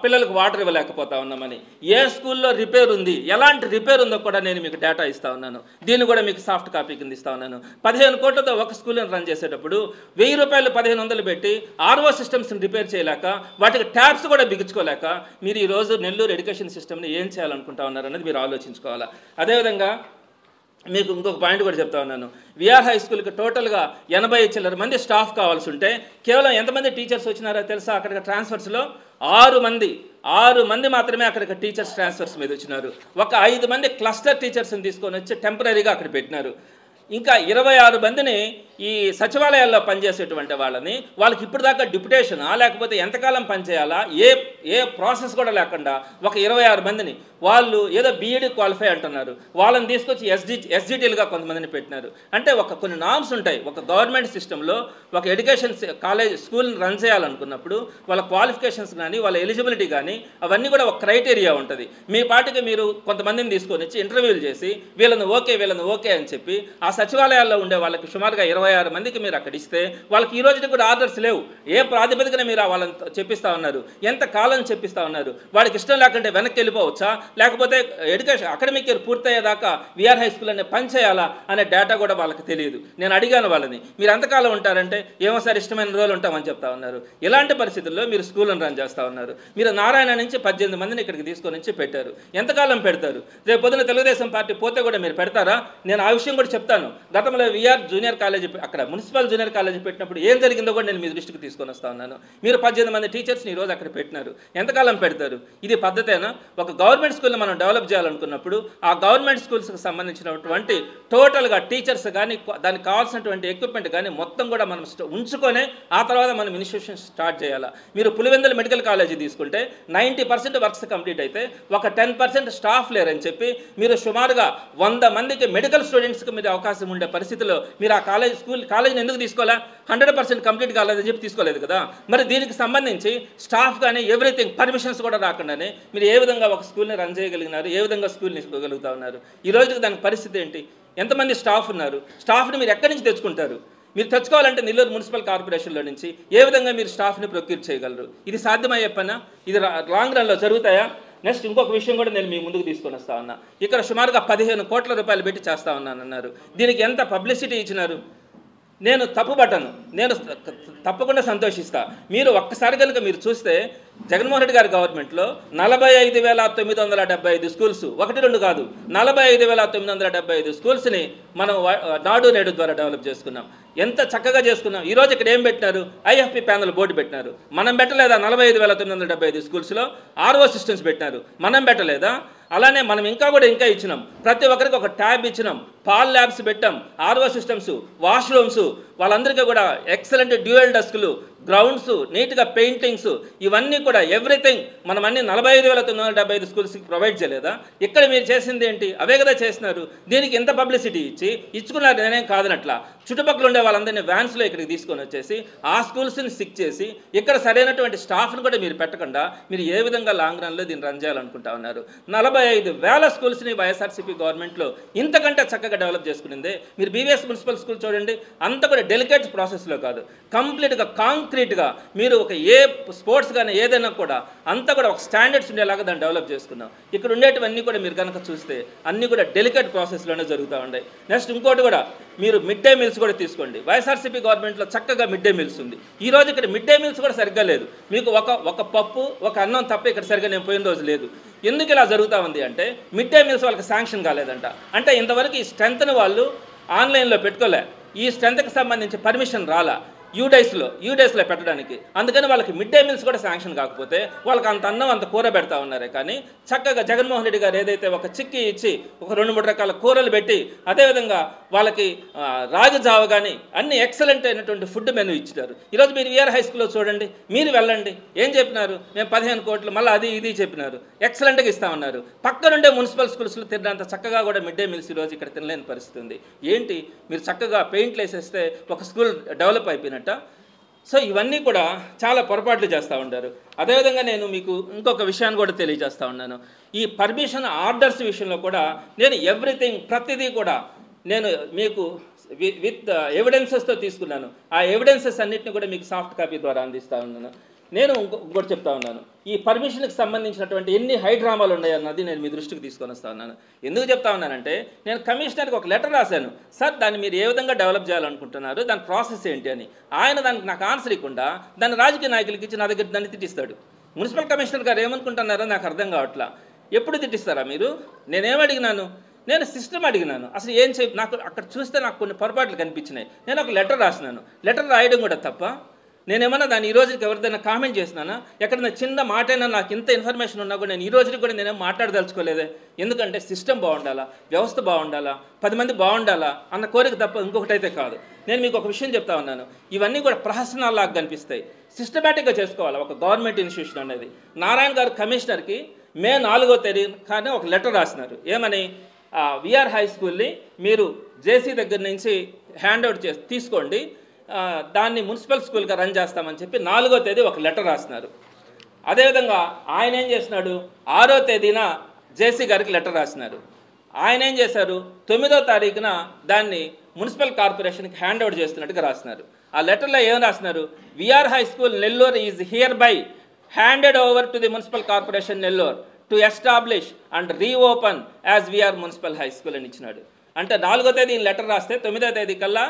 పిల్లలకు వాటర్ ఇవ్వలేకపోతా ఉన్నామని. ఏ స్కూల్లో రిపేర్ ఉంది, ఎలాంటి రిపేర్ ఉందో కూడా నేను మీకు డేటా ఇస్తా ఉన్నాను. దీన్ని కూడా మీకు సాఫ్ట్ కాపీ కింద ఇస్తా ఉన్నాను. 15 కోట్లతో ఒక స్కూల్ని రన్ చేసేటప్పుడు 1000 రూపాయలు 1500 పెట్టి ఆర్ఓ సిస్టమ్స్ని రిపేర్ చేయలేక వాటికి ట్యాప్స్ కూడా బిగించుకోలేక మీరు ఈరోజు నెల్లూరు ఎడ్యుకేషన్ సిస్టమ్ని ఏం చేయాలనుకుంటా ఉన్నారనేది మీరు ఆలోచించుకోవాలా. అదేవిధంగా మీకు ఇంకొక పాయింట్ కూడా చెప్తా ఉన్నాను. విఆర్ హై స్కూల్కి టోటల్గా 80 చిల్లర మంది స్టాఫ్ కావాల్సి ఉంటే కేవలం ఎంతమంది టీచర్స్ వచ్చినారో తెలుసా? అక్కడికి ట్రాన్స్ఫర్స్లో 6 మంది మాత్రమే అక్కడికి టీచర్స్ ట్రాన్స్ఫర్స్ మీద వచ్చినారు. ఒక 5 మంది క్లస్టర్ టీచర్స్ని తీసుకొని వచ్చి టెంపరీగా అక్కడ పెట్టినారు. ఇంకా 26 మందిని ఈ సచివాలయాల్లో పనిచేసేటువంటి వాళ్ళకి ఇప్పుడు దాకా డిప్యుటేషనా లేకపోతే ఎంతకాలం పనిచేయాలా ఏ ప్రాసెస్ కూడా లేకుండా ఒక 26 మందిని వాళ్ళు ఏదో బీఈడి క్వాలిఫై అంటున్నారు, వాళ్ళని తీసుకొచ్చి ఎస్జిటీలుగా కొంతమందిని పెట్టినారు. అంటే కొన్ని నామ్స్ ఉంటాయి. ఒక గవర్నమెంట్ సిస్టంలో ఒక ఎడ్యుకేషన్ స్కూల్ని రన్ చేయాలనుకున్నప్పుడు వాళ్ళ క్వాలిఫికేషన్స్ కానీ వాళ్ళ ఎలిజిబిలిటీ కానీ అవన్నీ కూడా ఒక క్రైటీరియా ఉంటుంది. మీ పాటికి మీరు కొంతమందిని తీసుకొని వచ్చి ఇంటర్వ్యూలు చేసి వీళ్ళని ఓకే అని చెప్పి ఆ సచివాలయాల్లో ఉండే వాళ్ళకి సుమారుగా 26 మందికి మీరు అక్కడ ఇస్తే వాళ్ళకి ఈ రోజుకి కూడా ఆర్డర్స్ లేవు. ఏ ప్రాతిపదికన మీరు వాళ్ళని చెప్పిస్తూ ఉన్నారు, ఎంత కాలం చెప్పిస్తూ ఉన్నారు, వాడికి ఇష్టం లేకుంటే వెనక్కి వెళ్ళిపోవచ్చా, లేకపోతే అకాడమిక్ ఇయర్ పూర్తయ్యేదాకా విఆర్ హై స్కూల్ అనే పని చేయాలా అనే డేటా కూడా వాళ్ళకి తెలియదు. నేను అడిగాను వాళ్ళని, మీరు ఎంతకాలం ఉంటారంటే ఏమో సార్ ఇష్టమైన రోజులు ఉంటామని చెప్తా ఉన్నారు. ఇలాంటి పరిస్థితుల్లో మీరు స్కూళ్ళను రన్ చేస్తూ ఉన్నారు. మీరు నారాయణ నుంచి 18 మందిని ఇక్కడికి తీసుకొని వచ్చి పెట్టారు. ఎంతకాలం పెడతారు? రేపు పొద్దున తెలుగుదేశం పార్టీ పోతే కూడా మీరు పెడతారా? నేను ఆ విషయం కూడా చెప్తాను. గతంలో విఆర్ జూనియర్ కాలేజీ అక్కడ మున్సిపల్ జూనియర్ కాలేజీ పెట్టినప్పుడు ఏం జరిగిందో కూడా నేను మీ దృష్టికి తీసుకొని వస్తా ఉన్నాను. మీరు 18 మంది టీచర్స్ని ఈరోజు అక్కడ పెట్టినారు. ఎంతకాలం పెడతారు? ఇది పద్ధతేనా? ఒక గవర్నమెంట్ స్కూల్ని మనం డెవలప్ చేయాలనుకున్నప్పుడు ఆ గవర్నమెంట్ స్కూల్స్కి సంబంధించినటువంటి టోటల్గా టీచర్స్ కానీ దానికి కావాల్సినటువంటి ఎక్విప్మెంట్ కానీ మొత్తం కూడా మనం ఉంచుకొనే ఆ తర్వాత మనం ఇనిషియేషన్ స్టార్ట్ చేయాలా. మీరు పులివెందుల మెడికల్ కాలేజీ తీసుకుంటే 90% వర్క్స్ కంప్లీట్ అయితే ఒక 10% స్టాఫ్ లేరని చెప్పి మీరు సుమారుగా 100 మందికి మెడికల్ స్టూడెంట్స్కి మీరు అవకాశం ఉండే పరిస్థితిలో మీరు ఆ కాలేజీని ఎందుకు తీసుకోవాలా? 100% కంప్లీట్ కాలేదని చెప్పి తీసుకోలేదు కదా. మరి దీనికి సంబంధించి స్టాఫ్ కానీ ఎవ్రీథింగ్ పర్మిషన్స్ కూడా రాకుండానే మీరు ఏ విధంగా ఒక స్కూల్ని రన్ చేయగలిగినారు, ఏ విధంగా స్కూల్ని తీసుకోగలుగుతా ఉన్నారు? ఈ రోజుకి దానికి పరిస్థితి ఏంటి? ఎంతమంది స్టాఫ్ ఉన్నారు? స్టాఫ్ని మీరు ఎక్కడి నుంచి తెచ్చుకుంటారు? మీరు తెచ్చుకోవాలంటే నెల్లూరు మున్సిపల్ కార్పొరేషన్లో నుంచి ఏ విధంగా మీరు స్టాఫ్ని ప్రొక్యూర్ చేయగలరు? ఇది సాధ్యమయ్యే పనా? ఇది లాంగ్ రన్లో జరుగుతాయా? నెక్స్ట్ ఇంకొక విషయం కూడా నేను మీ ముందుకు తీసుకొని వస్తా ఉన్నా. ఇక్కడ సుమారుగా 15 కోట్ల రూపాయలు పెట్టి చేస్తా ఉన్నానన్నారు. దీనికి ఎంత పబ్లిసిటీ ఇచ్చినారు? నేను తప్పుపట్టను, నేను తప్పకుండా సంతోషిస్తా. మీరు ఒక్కసారి కనుక మీరు చూస్తే జగన్మోహన్ రెడ్డి గారి గవర్నమెంట్లో 45,975 స్కూల్స్, 1-2 కాదు, 45,975 స్కూల్స్ని మనం నాడు నేడు ద్వారా డెవలప్ చేసుకున్నాం. ఎంత చక్కగా చేసుకున్నాం. ఈరోజు ఇక్కడ ఏం పెట్టినారు? ఐఎఫ్పి ప్యానల్ బోర్డు పెట్టినారు. మనం పెట్టలేదా? 45,975 స్కూల్స్లో ఆర్ఓ సిస్టమ్స్ పెట్టినారు. మనం పెట్టలేదా? అలానే మనం ఇంకా ఇచ్చినాం. ప్రతి ఒక్కరికి ఒక ట్యాబ్ ఇచ్చినాం. పాల్ ల్యాబ్స్ పెట్టాం, ఆర్ఓ సిస్టమ్స్, వాష్రూమ్స్, వాళ్ళందరికీ కూడా ఎక్సలెంట్ డ్యూయల్ డెస్క్లు, గ్రౌండ్స్, నీట్గా పెయింటింగ్స్, ఇవన్నీ కూడా ఎవ్రీథింగ్ మనం అన్ని 45,975 స్కూల్స్కి ప్రొవైడ్ చేయలేదా? ఇక్కడ మీరు చేసింది ఏంటి? అవే కదా చేసినారు. దీనికి ఎంత పబ్లిసిటీ ఇచ్చుకున్నారు. నేనేం కాదనట్లా. చుట్టుపక్కల ఉండే వాళ్ళందరినీ వ్యాన్స్లో ఇక్కడికి తీసుకొని వచ్చేసి ఆ స్కూల్స్ని సిక్ చేసి ఇక్కడ సరైనటువంటి స్టాఫ్ను కూడా మీరు పెట్టకుండా మీరు ఏ విధంగా లాంగ్ రన్లో దీన్ని రన్ చేయాలనుకుంటా ఉన్నారు? 45,000 స్కూల్స్ని వైఎస్ఆర్సీపీ గవర్నమెంట్లో ఇంతకంటే చక్కగా డెవలప్ చేసుకునిందే. మీరు బీవీఎస్ మున్సిపల్ స్కూల్ చూడండి, అంత కూడా డెలికేట్ ప్రాసెస్లో కాదు, కంప్లీట్గా కాంక్రీట్గా మీరు ఒక ఏ స్పోర్ట్స్ కానీ ఏదైనా కూడా అంతా కూడా ఒక స్టాండర్డ్స్ ఉండేలాగా దాన్ని డెవలప్ చేసుకున్నాం. ఇక్కడ ఉండేటివన్నీ కూడా మీరు కనుక చూస్తే అన్నీ కూడా డెలికేట్ ప్రాసెస్లోనే జరుగుతూ ఉన్నాయి. నెక్స్ట్ ఇంకోటి కూడా మీరు మిడ్ డే మీల్స్ కూడా తీసుకోండి. వైఎస్ఆర్సీపీ గవర్నమెంట్లో చక్కగా మిడ్ డే మీల్స్ ఉంది. ఈరోజు ఇక్కడ మిడ్ డే మీల్స్ కూడా సరిగ్గా లేదు. మీకు ఒక పప్పు ఒక అన్నం తప్ప ఇక్కడ సరిగ్గా నేను పోయిన రోజు లేదు. ఎందుకు ఇలా జరుగుతూ ఉంది అంటే మిడ్ డే మీల్స్ వాళ్ళకి శాంక్షన్ కాలేదంట. అంటే ఇంతవరకు ఈ స్ట్రెంత్ని వాళ్ళు ఆన్లైన్లో పెట్టుకోలే, ఈ స్ట్రెంత్కి సంబంధించి పర్మిషన్ రాలా యూడేస్లో పెట్టడానికి. అందుకని వాళ్ళకి మిడ్ డే మీల్స్ కూడా శాంక్షన్ కాకపోతే వాళ్ళకి అంత అన్నం అంత కూర పెడతా ఉన్నారే. కానీ చక్కగా జగన్మోహన్ రెడ్డి గారు ఏదైతే ఒక చిక్కి ఇచ్చి ఒక 2-3 రకాల కూరలు పెట్టి అదేవిధంగా వాళ్ళకి రాగి జావ కానీ అన్ని ఎక్సలెంట్ అయినటువంటి ఫుడ్ మెనూ ఇచ్చారు. ఈరోజు మీరు విఆర్ హై స్కూల్లో చూడండి, మీరు వెళ్ళండి, ఏం చెప్పినారు? మేము 15 కోట్లు మళ్ళీ అది ఇది చెప్పినారు. ఎక్సలెంట్గా ఇస్తామన్నారు. పక్కనుండే మున్సిపల్ స్కూల్స్లో తిన్నంత చక్కగా కూడా మిడ్ డే మీల్స్ ఈరోజు ఇక్కడ తినలేని పరిస్థితి ఉంది. ఏంటి? మీరు చక్కగా పెయింట్లు వేసేస్తే ఒక స్కూల్ డెవలప్ అయిపోయినట్టు. సో ఇవన్నీ కూడా చాలా పొరపాట్లు చేస్తూ ఉంటారు. అదేవిధంగా నేను మీకు ఇంకొక విషయాన్ని కూడా తెలియజేస్తూ ఉన్నాను. ఈ పర్మిషన్ ఆర్డర్స్ విషయంలో కూడా నేను ఎవ్రీథింగ్ ప్రతిదీ కూడా నేను మీకు విత్ ఎవిడెన్సెస్తో తీసుకున్నాను. ఆ ఎవిడెన్సెస్ అన్నింటినీ కూడా మీకు సాఫ్ట్ కాపీ ద్వారా అందిస్తూ ఉన్నాను. నేను ఇంకోటి చెప్తా ఉన్నాను, ఈ పర్మిషన్కి సంబంధించినటువంటి ఎన్ని హైడ్రామాలు ఉన్నాయన్నది నేను మీ దృష్టికి తీసుకొని వస్తా ఉన్నాను. ఎందుకు చెప్తా ఉన్నానంటే నేను కమిషనర్కి ఒక లెటర్ రాశాను, సార్ దాన్ని మీరు ఏ విధంగా డెవలప్ చేయాలనుకుంటున్నారు, దాని ప్రాసెస్ ఏంటి అని. ఆయన దానికి నాకు ఆన్సర్ ఇవ్వకుండా దాన్ని రాజకీయ నాయకులకి ఇచ్చి నా దగ్గర దాన్ని తిట్టిస్తాడు. మున్సిపల్ కమిషనర్ గారు ఏమనుకుంటున్నారో నాకు అర్థం కావట్లా. ఎప్పుడు తిట్టిస్తారా మీరు? నేనేమడిగినాను? నేను సిస్టమ్ అడిగినాను. అసలు ఏం నాకు అక్కడ చూస్తే నాకు కొన్ని పొరపాట్లు కనిపించినాయి. నేను ఒక లెటర్ రాసినాను. లెటర్ రాయడం కూడా తప్ప. నేనేమన్నా దాన్ని ఈ రోజుకి ఎవరిదైనా కామెంట్ చేసినానా? ఎక్కడైనా చిన్న మాటైనా నాకు ఇంత ఇన్ఫర్మేషన్ ఉన్నా కూడా నేను ఈ రోజుకి కూడా నేనేం మాట్లాడదలుచుకోలేదే. ఎందుకంటే సిస్టమ్ బాగుండాలా, వ్యవస్థ బాగుండాలా, 10 మంది బాగుండాలా అన్న కోరిక తప్ప ఇంకొకటి అయితే కాదు. నేను మీకు ఒక విషయం చెప్తా ఉన్నాను, ఇవన్నీ కూడా ప్రహసనాల్లాగా కనిపిస్తాయి. సిస్టమేటిక్గా చేసుకోవాలి ఒక గవర్నమెంట్ ఇన్స్టిట్యూషన్ అనేది. నారాయణ గారు కమిషనర్కి మే 4వ తేదీన కానీ ఒక లెటర్ రాసినారు. ఏమని? విఆర్ హై స్కూల్ని మీరు జేసీ దగ్గర నుంచి హ్యాండ్ అవుట్ తీసుకోండి, దాన్ని మున్సిపల్ స్కూల్గా రన్ చేస్తామని చెప్పి 4వ తేదీ ఒక లెటర్ రాసినారు. అదేవిధంగా ఆయన ఏం చేసినాడు? 6వ తేదీన జేసీ గారికి లెటర్ రాసినారు. ఆయన ఏం చేశారు? 9వ తారీఖున దాన్ని మున్సిపల్ కార్పొరేషన్కి హ్యాండ్ అవుట్ చేస్తున్నట్టుగా రాసినారు. ఆ లెటర్లో ఏం రాసినారు? VR high school Nellore is hereby handed over to the municipal corporation Nellore to establish and reopen as VR municipal high school అని ఇచ్చినాడు. అంటే 4వ తేదీ లెటర్ రాస్తే 9వ తేదీ కల్లా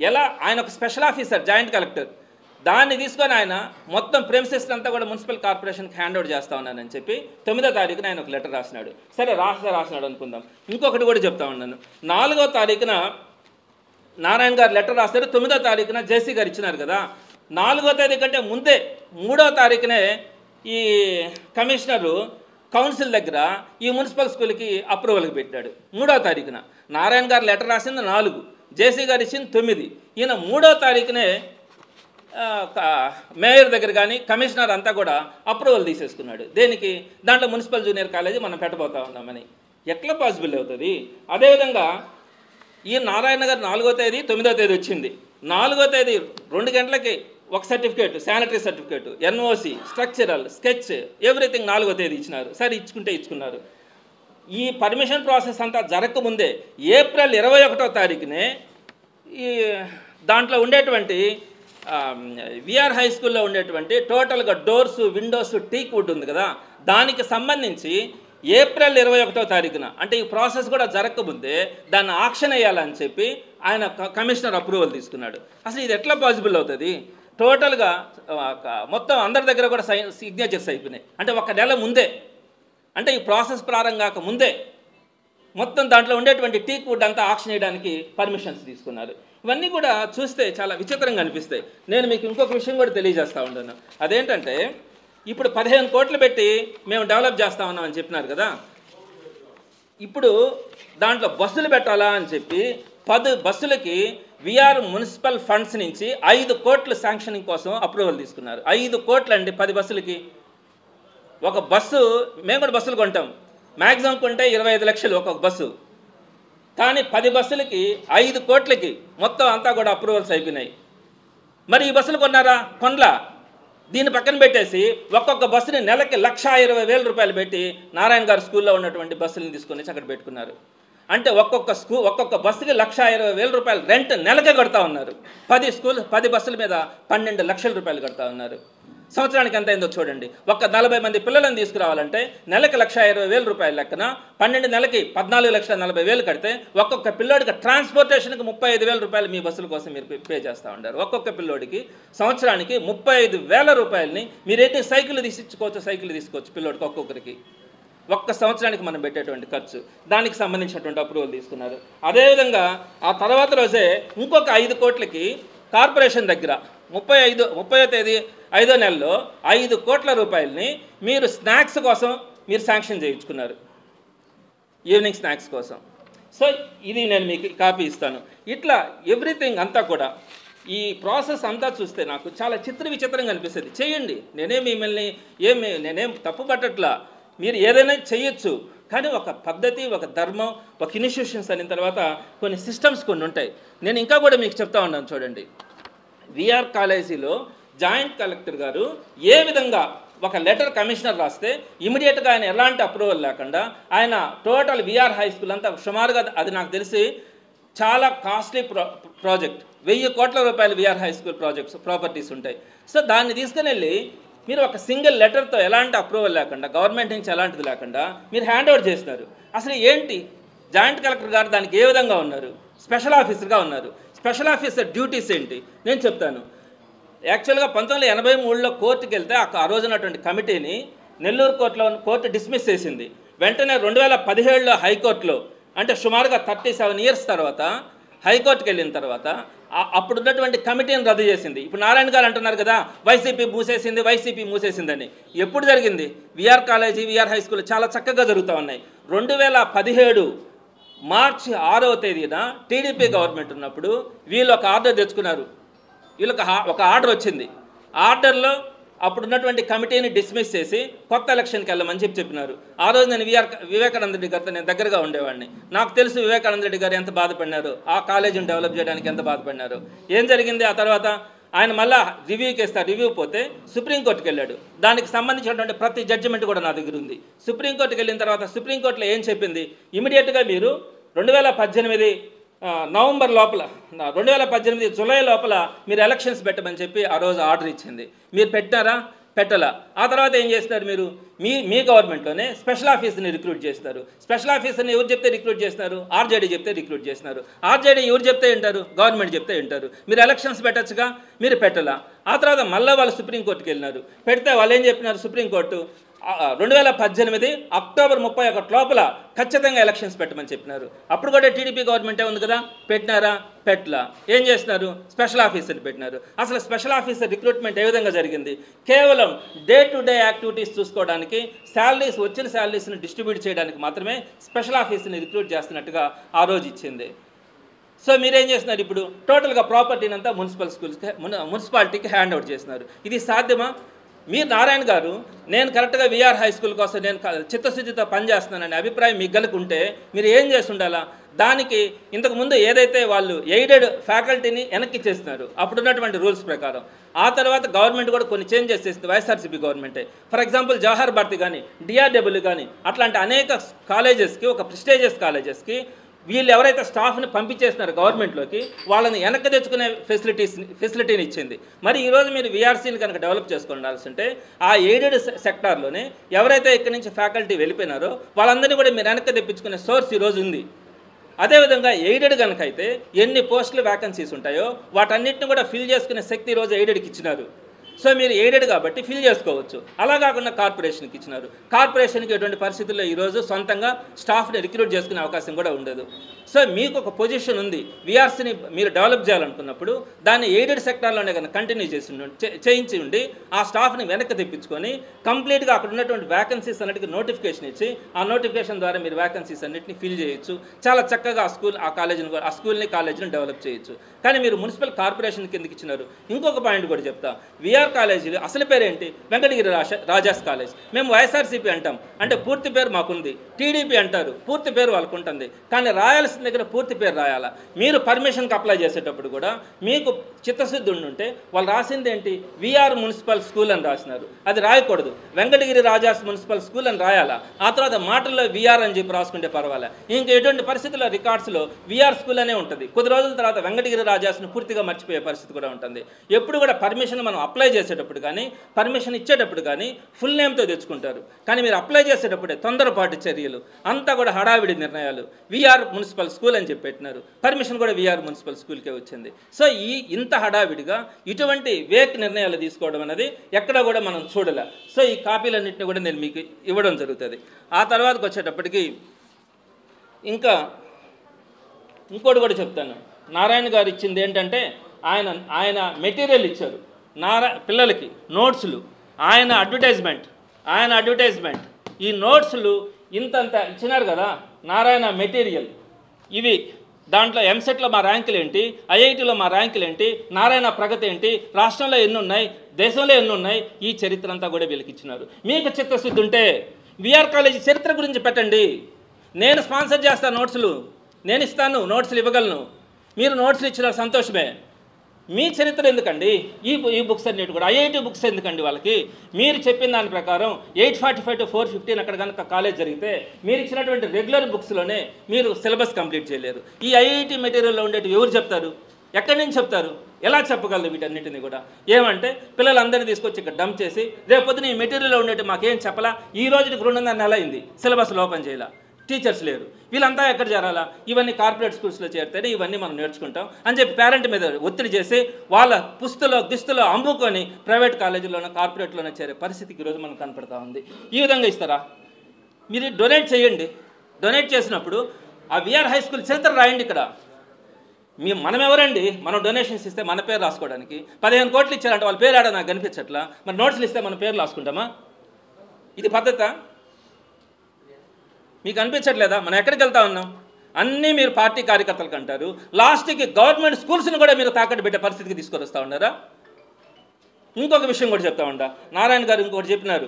ఎలా ఆయన ఒక స్పెషల్ ఆఫీసర్ జాయింట్ కలెక్టర్ దాన్ని తీసుకొని ఆయన మొత్తం ప్రెమిసెస్ అంతా కూడా మున్సిపల్ కార్పొరేషన్కి హ్యాండ్ అవుట్ చేస్తా ఉన్నానని చెప్పి 9వ తారీఖున ఆయన ఒక లెటర్ రాసినాడు. సరే రాసినాడు అనుకుందాం. ఇంకొకటి కూడా చెప్తా ఉన్నాను. 4వ తారీఖున నారాయణ గారు లెటర్ రాస్తారు, 9వ తారీఖున జేసీ గారు ఇచ్చినారు కదా. 4వ తేదీ కంటే ముందే 3వ తారీఖునే ఈ కమిషనరు కౌన్సిల్ దగ్గర ఈ మున్సిపల్ స్కూల్కి అప్రూవల్కి పెట్టాడు. 3వ తారీఖున నారాయణ గారు లెటర్ రాసింది 4, జేసీ గారు ఇచ్చింది 9. ఈయన 3వ తారీఖునే మేయర్ దగ్గర కానీ కమిషనర్ అంతా కూడా అప్రూవల్ తీసేసుకున్నాడు. దేనికి? దాంట్లో మున్సిపల్ జూనియర్ కాలేజీ మనం పెట్టబోతా ఉన్నామని. ఎట్లా పాసిబుల్ అవుతుంది? అదేవిధంగా ఈ నారాయణ గారు 4వ తేదీ 9వ తేదీ వచ్చింది. 4వ తేదీ 2 గంటలకి ఒక certificate, sanitary certificate, NOC, structural, sketch, everything 4వ తేదీ ఇచ్చినారు. సరే ఇచ్చుకున్నారు. ఈ పర్మిషన్ ప్రాసెస్ అంతా జరగకముందే ఏప్రిల్ 21వ తారీఖునే ఈ దాంట్లో ఉండేటువంటి విఆర్ హై స్కూల్లో ఉండేటువంటి టోటల్గా డోర్స్, విండోస్, టీక్ వుడ్ ఉంది కదా, దానికి సంబంధించి ఏప్రిల్ 21వ తారీఖున అంటే ఈ ప్రాసెస్ కూడా జరగకముందే దాన్ని ఆక్షన్ వేయాలని చెప్పి ఆయన కమిషనర్ అప్రూవల్ తీసుకున్నాడు. అసలు ఇది ఎట్లా పాసిబుల్ అవుతుంది? టోటల్గా మొత్తం అందరి దగ్గర కూడా సిగ్నేచర్స్ అయిపోయినాయి. అంటే 1 నెల ముందే, అంటే ఈ ప్రాసెస్ ప్రారంభం కాక ముందే మొత్తం దాంట్లో ఉండేటువంటి టీక్ వుడ్ అంతా ఆక్షన్ చేయడానికి పర్మిషన్స్ తీసుకున్నారు. ఇవన్నీ కూడా చూస్తే చాలా విచిత్రంగా అనిపిస్తాయి. నేను మీకు ఇంకొక విషయం కూడా తెలియజేస్తూ ఉంటాను. అదేంటంటే ఇప్పుడు 15 కోట్లు పెట్టి మేము డెవలప్ చేస్తా ఉన్నామని చెప్పినారు కదా. ఇప్పుడు దాంట్లో బస్సులు పెట్టాలా అని చెప్పి 10 బస్సులకి విఆర్ మున్సిపల్ ఫండ్స్ నుంచి 5 కోట్లు శాంక్షనింగ్ కోసం అప్రూవల్ తీసుకున్నారు. 5 కోట్లు అండి 10 బస్సులకి. ఒక బస్సు, మేము కూడా బస్సులు కొంటాం, మ్యాక్సిమం కొంటే 25 లక్షలు ఒక్కొక్క బస్సు. కానీ 10 బస్సులకి 5 కోట్లకి మొత్తం అంతా కూడా అప్రూవల్స్ అయిపోయినాయి. మరి ఈ బస్సులు కొన్నారా? కొనలా. దీన్ని పక్కన పెట్టేసి ఒక్కొక్క బస్సుని నెలకి 1,20,000 రూపాయలు పెట్టి నారాయణ గారు స్కూల్లో ఉన్నటువంటి బస్సులను తీసుకొని అక్కడ పెట్టుకున్నారు. అంటే ఒక్కొక్క బస్సుకి 1,20,000 రూపాయలు రెంట్ నెలకే కడతా ఉన్నారు. 10 బస్సుల మీద 12 లక్షల రూపాయలు కడతా ఉన్నారు. సంవత్సరానికి ఎంత అయిందో చూడండి. 40 మంది పిల్లలను తీసుకురావాలంటే నెలకి 1,20,000 రూపాయల లెక్కన 12 నెలకి 14,40,000 కడితే ఒక్కొక్క పిల్లోడికి ట్రాన్స్పోర్టేషన్కి 35,000 రూపాయలు మీ బస్సుల కోసం మీరు పే చేస్తూ ఉంటారు. ఒక్కొక్క పిల్లోడికి సంవత్సరానికి 35,000 రూపాయలని మీరేంటి సైకిల్ తీసుకోవచ్చు పిల్లోడికి ఒక్కొక్కరికి. ఒక్క సంవత్సరానికి మనం పెట్టేటువంటి ఖర్చు, దానికి సంబంధించినటువంటి అప్రూవల్ తీసుకున్నారు. అదేవిధంగా ఆ తర్వాత రోజే ఇంకొక 5 కోట్లకి కార్పొరేషన్ దగ్గర 30వ తేదీ 5వ నెలలో 5 కోట్ల రూపాయలని మీరు స్నాక్స్ కోసం మీరు శాంక్షన్ చేయించుకున్నారు, ఈవినింగ్ స్నాక్స్ కోసం. సో ఇది నేను మీకు కాపీ ఇస్తాను. ఇట్లా ఎవ్రీథింగ్ అంతా కూడా ఈ ప్రాసెస్ అంతా చూస్తే నాకు చాలా విచిత్రంగా అనిపిస్తుంది. చేయండి, నేనేం తప్పు పట్టట్లా, మీరు ఏదైనా చేయొచ్చు. కానీ ఒక పద్ధతి, ఒక ధర్మం, ఒక ఇన్స్టిట్యూషన్స్ అయిన తర్వాత కొన్ని సిస్టమ్స్ కొన్ని ఉంటాయి. నేను ఇంకా కూడా మీకు చెప్తా ఉన్నాను చూడండి. విఆర్ కాలేజీలో జాయింట్ కలెక్టర్ గారు ఏ విధంగా ఒక లెటర్ కమిషనర్ రాస్తే ఇమీడియట్గా ఆయన ఎలాంటి అప్రూవల్ లేకుండా ఆయన టోటల్ విఆర్ హై స్కూల్ అంతా సుమారుగా, అది నాకు తెలిసి చాలా కాస్ట్లీ ప్రాజెక్ట్, 1000 కోట్ల రూపాయలు విఆర్ హై స్కూల్ ప్రాపర్టీస్ ఉంటాయి. సో దాన్ని తీసుకుని వెళ్ళి మీరు ఒక సింగిల్ లెటర్తో ఎలాంటి అప్రూవల్ లేకుండా, గవర్నమెంట్ నుంచి ఎలాంటిది లేకుండా మీరు హ్యాండ్ ఓవర్ చేసినారు. అసలు ఏంటి జాయింట్ కలెక్టర్ గారు దానికి ఏ విధంగా ఉన్నారు? స్పెషల్ ఆఫీసర్గా ఉన్నారు. స్పెషల్ ఆఫీసర్ డ్యూటీస్ ఏంటి నేను చెప్తాను. యాక్చువల్గా 1983లో కోర్టుకి వెళ్తే ఆ రోజునటువంటి కమిటీని నెల్లూరు కోర్టు డిస్మిస్ చేసింది. వెంటనే 2017లో హైకోర్టులో, అంటే సుమారుగా 37 ఇయర్స్ తర్వాత హైకోర్టుకి వెళ్ళిన తర్వాత అప్పుడున్నటువంటి కమిటీని రద్దు చేసింది. ఇప్పుడు నారాయణ గారు అంటున్నారు కదా వైసీపీ మూసేసిందని. ఎప్పుడు జరిగింది? VR college, VR high school చాలా చక్కగా జరుగుతూ ఉన్నాయి. 2017 మార్చి 6వ తేదీన టీడీపీ గవర్నమెంట్ ఉన్నప్పుడు వీళ్ళు ఒక ఆర్డర్ తెచ్చుకున్నారు. వీళ్ళకి ఒక ఆర్డర్ వచ్చింది. ఆర్డర్లో అప్పుడున్నటువంటి కమిటీని డిస్మిస్ చేసి కొత్త ఎలక్షన్కి వెళ్ళమని చెప్పినారు. ఆ రోజు నేను వివేకానంద రెడ్డి గారితో నేను దగ్గరగా ఉండేవాడిని. నాకు తెలుసు వివేకానంద రెడ్డి గారు ఎంత బాధపడినారు, ఆ కాలేజీని డెవలప్ చేయడానికి ఎంత బాధపడినారు. ఏం జరిగింది? ఆ తర్వాత ఆయన మళ్ళా రివ్యూకి ఇస్తారు. రివ్యూ పోతే సుప్రీంకోర్టుకి వెళ్ళాడు. దానికి సంబంధించినటువంటి ప్రతి జడ్జిమెంట్ కూడా నా దగ్గర ఉంది. సుప్రీంకోర్టుకి వెళ్ళిన తర్వాత సుప్రీంకోర్టులో ఏం చెప్పింది? ఇమీడియట్గా మీరు 2018 నవంబర్ లోపల 2018 జూలై లోపల మీరు ఎలక్షన్స్ పెట్టమని చెప్పి ఆ రోజు ఆర్డర్ ఇచ్చింది. మీరు పెట్టారా? పెట్టలా. ఆ తర్వాత ఏం చేస్తారు? మీరు మీ గవర్నమెంట్లోనే స్పెషల్ ఆఫీసర్ని రిక్రూట్ చేస్తారు. స్పెషల్ ఆఫీసర్ని ఎవరు చెప్తే రిక్రూట్ చేస్తున్నారు? ఆర్జేడీ చెప్తే రిక్రూట్ చేస్తున్నారు. ఆర్జేడీ ఎవరు చెప్తే వింటారు? గవర్నమెంట్ చెప్తే వింటారు. మీరు ఎలక్షన్స్ పెట్టచ్చుగా, మీరు పెట్టలా. ఆ తర్వాత మళ్ళీ వాళ్ళు సుప్రీంకోర్టుకి వెళ్ళినారు. పెడితే వాళ్ళు ఏం చెప్పినారు? సుప్రీంకోర్టు 2018 అక్టోబర్ 31 లోపల ఖచ్చితంగా ఎలక్షన్స్ పెట్టమని చెప్పినారు. అప్పుడు కూడా టీడీపీ గవర్నమెంటే ఉంది కదా, పెట్టినారా? పెట్టలా. ఏం చేస్తున్నారు? స్పెషల్ ఆఫీసర్ని పెట్టినారు. అసలు స్పెషల్ ఆఫీసర్ రిక్రూట్మెంట్ ఏ విధంగా జరిగింది? కేవలం డే టు డే యాక్టివిటీస్ చూసుకోవడానికి, వచ్చిన శాలరీస్ని డిస్ట్రిబ్యూట్ చేయడానికి మాత్రమే స్పెషల్ ఆఫీసర్ని రిక్రూట్ చేస్తున్నట్టుగా ఆ రోజు ఇచ్చింది. సో మీరేం చేస్తున్నారు? ఇప్పుడు టోటల్గా ప్రాపర్టీని అంతా మున్సిపాలిటీకి హ్యాండ్ అవుట్ చేస్తున్నారు. ఇది సాధ్యమా? మీరు నారాయణ గారు నేను కరెక్ట్గా విఆర్ హై స్కూల్ కోసం నేను చిత్తశుద్ధితో పనిచేస్తున్నాననే అభిప్రాయం మీకు గలుకుంటే మీరు ఏం చేసి ఉండాలా? దానికి ఇంతకుముందు ఏదైతే వాళ్ళు ఎయిడెడ్ ఫ్యాకల్టీని వెనక్కి ఇచ్చేస్తున్నారు అప్పుడున్నటువంటి రూల్స్ ప్రకారం. ఆ తర్వాత గవర్నమెంట్ కూడా కొన్ని చేంజెస్ చేసింది, వైఎస్ఆర్సీపీ గవర్నమెంటే. ఫర్ ఎగ్జాంపుల్ జవహర్ భారతి కానీ, డిఆర్డబ్ల్యూ కానీ అట్లాంటి అనేక కాలేజెస్కి, ఒక ప్రెస్టీజియస్ కాలేజెస్కి వీళ్ళు ఎవరైతే స్టాఫ్ని పంపించేస్తున్నారు గవర్నమెంట్లోకి, వాళ్ళని వెనక్కి తెచ్చుకునే ఫెసిలిటీని ఇచ్చింది. మరి ఈరోజు మీరు విఆర్సీని కనుక డెవలప్ చేసుకోవాల్సి ఉంటే ఆ ఎయిడెడ్ సెక్టార్లోనే ఎవరైతే ఇక్కడి నుంచి ఫ్యాకల్టీ వెళ్ళిపోయినారో వాళ్ళందరినీ కూడా మీరు వెనక్కి తెప్పించుకునే సోర్స్ ఈరోజు ఉంది. అదేవిధంగా ఎయిడెడ్ కనుక అయితే ఎన్ని పోస్టులు వ్యాకెన్సీస్ ఉంటాయో వాటన్నిటిని కూడా ఫిల్ చేసుకునే శక్తి ఈరోజు ఎయిడెడ్కి ఇచ్చినారు. సో మీరు ఎయిడెడ్ కాబట్టి ఫిల్ చేసుకోవచ్చు. అలా కాకుండా కార్పొరేషన్కి ఇచ్చినారు. కార్పొరేషన్కి ఎటువంటి పరిస్థితుల్లో ఈరోజు సొంతంగా స్టాఫ్ని రిక్రూట్ చేసుకునే అవకాశం కూడా ఉండదు. సో మీకు ఒక పొజిషన్ ఉంది, విఆర్సీని మీరు డెవలప్ చేయాలనుకున్నప్పుడు దాన్ని ఎయిడెడ్ సెక్టార్లోనే కనుక కంటిన్యూ చేయించి ఉండి ఆ స్టాఫ్ని వెనక్కి తెప్పించుకొని కంప్లీట్గా అక్కడ ఉన్నటువంటి వ్యాకెన్సీస్ అన్నిటికీ నోటిఫికేషన్ ఇచ్చి ఆ నోటిఫికేషన్ ద్వారా మీరు వ్యాకెన్సీస్ అన్నింటినీ ఫిల్ చేయొచ్చు. చాలా చక్కగా ఆ స్కూల్ని కాలేజీని డెవలప్ చేయొచ్చు. కానీ మీరు మున్సిపల్ కార్పొరేషన్ కిందకి ఇచ్చినారు. ఇంకొక పాయింట్ కూడా చెప్తా. విఆర్ కాలేజీలు అసలు పేరేంటి? వెంకటగిరి రాజాస్ కాలేజ్. మేము వైఎస్ఆర్సీపీ అంటాం, అంటే పూర్తి పేరు మాకుంది. టీడీపీ అంటారు, పూర్తి పేరు వాళ్ళకు ఉంటుంది. కానీ రాయాల్సిన దగ్గర పూర్తి పేరు రాయాలా? మీరు పర్మిషన్కి అప్లై చేసేటప్పుడు కూడా మీకు చిత్తశుద్ధి ఉంటే వాళ్ళు రాసింది ఏంటి? విఆర్ మున్సిపల్ స్కూల్ అని రాసినారు. అది రాయకూడదు, వెంకటగిరి రాజాస్ మున్సిపల్ స్కూల్ అని రాయాలా. ఆ తర్వాత మాటల్లో విఆర్ అని చెప్పి రాసుకుంటే పర్వాలే. ఇంకా ఎటువంటి పరిస్థితుల్లో రికార్డ్స్లో విఆర్ స్కూల్ అనే ఉంటుంది. కొద్ది రోజుల తర్వాత వెంకటగిరి రాజాస్ను పూర్తిగా మర్చిపోయే పరిస్థితి కూడా ఉంటుంది. ఎప్పుడు కూడా పర్మిషన్ మనం అప్లై చేసేటప్పుడు కానీ, పర్మిషన్ ఇచ్చేటప్పుడు కానీ ఫుల్ నేమ్తో తెచ్చుకుంటారు. కానీ మీరు అప్లై చేసేటప్పుడే తొందరపాటు చర్యలు, అంతా కూడా హడావిడి నిర్ణయాలు. విఆర్ మున్సిపల్ స్కూల్ అని చెప్పి పెట్టినారు, పర్మిషన్ కూడా విఆర్ మున్సిపల్ స్కూల్కే వచ్చింది. సో ఇంత హడావిడిగా ఇటువంటి వేక్ నిర్ణయాలు తీసుకోవడం అనేది ఎక్కడ కూడా మనం చూడలే. సో ఈ కాపీలన్నింటినీ కూడా నేను మీకు ఇవ్వడం జరుగుతుంది. ఆ తర్వాతకు వచ్చేటప్పటికి ఇంకోటి కూడా చెప్తాను. నారాయణ గారు ఇచ్చింది ఏంటంటే ఆయన మెటీరియల్ ఇచ్చారు పిల్లలకి, నోట్స్లు, ఆయన అడ్వర్టైజ్మెంట్ ఈ నోట్స్లు ఇంతంత ఇచ్చినారు కదా. నారాయణ మెటీరియల్ ఇవి, దాంట్లో ఎంసెట్లో మా ర్యాంకులు ఏంటి, ఐఐటీలో మా ర్యాంకులు ఏంటి, నారాయణ ప్రగతి ఏంటి, రాష్ట్రంలో ఎన్ని ఉన్నాయి, దేశంలో ఎన్ని ఉన్నాయి, ఈ చరిత్ర అంతా కూడా వీళ్ళకి ఇచ్చినారు. మీకు చిత్తశుద్ధి ఉంటే విఆర్ కాలేజీ చరిత్ర గురించి పెట్టండి. నేను స్పాన్సర్ చేస్తాను, నోట్స్లు నేను ఇస్తాను, నోట్స్లు ఇవ్వగలను. మీరు నోట్స్లు ఇచ్చిన సంతోషమే. మీ చరిత్ర ఎందుకండి? ఈ బుక్స్ అన్నిటి కూడా ఐఐటి బుక్స్ ఎందుకండి వాళ్ళకి? మీరు చెప్పిన దాని ప్రకారం 845 to 415 అక్కడ కనుక కాలేజ్ జరిగితే మీరు ఇచ్చినటువంటి రెగ్యులర్ బుక్స్లోనే మీరు సిలబస్ కంప్లీట్ చేయలేరు. ఈ ఐఐటి మెటీరియల్లో ఉండేవి ఎవరు చెప్తారు? ఎక్కడి నుంచి చెప్తారు? ఎలా చెప్పగలరు వీటన్నిటిని కూడా? ఏమంటే పిల్లలందరినీ తీసుకొచ్చి ఇక్కడ డంప్ చేసి రేపొద్దున ఈ మెటీరియల్లో ఉండేవి మాకేం చెప్పలా, ఈ రోజుకి 200 నెలలు అయింది, సిలబస్ ఓపెన్ చేయాల, టీచర్స్ లేరు, వీళ్ళంతా ఎక్కడ చేరాలా? ఇవన్నీ కార్పొరేట్ స్కూల్స్లో చేరితేనే ఇవన్నీ మనం నేర్చుకుంటాం అని చెప్పి పేరెంట్ మీద ఒత్తిడి చేసి వాళ్ళ దుస్తులో అమ్ముకొని ప్రైవేట్ కాలేజీలోనో కార్పొరేట్లోనో చేరే పరిస్థితికి ఈరోజు మనకు కనపడతా ఉంది. ఈ విధంగా ఇస్తారా? మీరు డొనేట్ చేయండి. డొనేట్ చేసినప్పుడు ఆ విఆర్ హై స్కూల్ చరిత్ర రాయండి. ఇక్కడ మనం ఎవరండి? మనం డొనేషన్స్ ఇస్తే మన పేరు రాసుకోవడానికి 15 కోట్లు ఇచ్చారంటే వాళ్ళ పేరు ఆడ నాకు కనిపించట్లా. మరి నోట్స్లు ఇస్తే మన పేరు రాసుకుంటామా? ఇది పద్ధత? మీకు అనిపించట్లేదా? మనం ఎక్కడికి వెళ్తా ఉన్నాం? అన్నీ మీరు పార్టీ కార్యకర్తలకు అంటారు, లాస్ట్కి గవర్నమెంట్ స్కూల్స్ని కూడా మీరు తాకట్టు పెట్టే పరిస్థితికి తీసుకొని వస్తూ ఉన్నారా? ఇంకొక విషయం కూడా చెప్తా ఉండా, నారాయణ గారు ఇంకొకటి చెప్పినారు,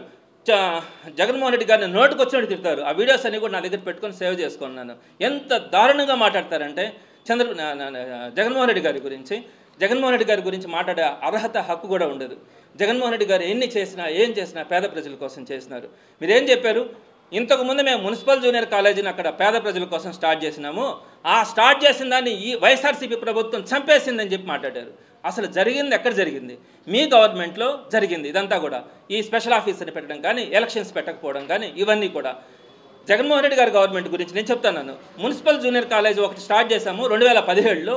జగన్మోహన్ రెడ్డి గారిని నోటుకు వచ్చినట్టు తిడతారు. ఆ వీడియోస్ అన్ని కూడా నా దగ్గర పెట్టుకొని సేవ్ చేసుకున్నాను. ఎంత దారుణంగా మాట్లాడతారంటే జగన్మోహన్ రెడ్డి గారి గురించి మాట్లాడే అర్హత, హక్కు కూడా ఉండదు. జగన్మోహన్ రెడ్డి గారు ఎన్ని చేసినా, ఏం చేసినా పేద ప్రజల కోసం చేసినారు. మీరేం చెప్పారు? ఇంతకుముందు మేము మున్సిపల్ జూనియర్ కాలేజీని అక్కడ పేద ప్రజల కోసం స్టార్ట్ చేసినాము, ఆ స్టార్ట్ చేసిన దాన్ని ఈ వైఎస్ఆర్సీపీ ప్రభుత్వం చంపేసిందని చెప్పి మాట్లాడారు. అసలు జరిగింది ఎక్కడ జరిగింది? మీ గవర్నమెంట్లో జరిగింది ఇదంతా కూడా. ఈ స్పెషల్ ఆఫీసర్ని పెట్టడం కానీ, ఎలక్షన్స్ పెట్టకపోవడం కానీ, ఇవన్నీ కూడా జగన్మోహన్ రెడ్డి గారి గవర్నమెంట్ గురించి నేను చెప్తాను. మున్సిపల్ జూనియర్ కాలేజ్ ఒకటి స్టార్ట్ చేశాము 2017లో.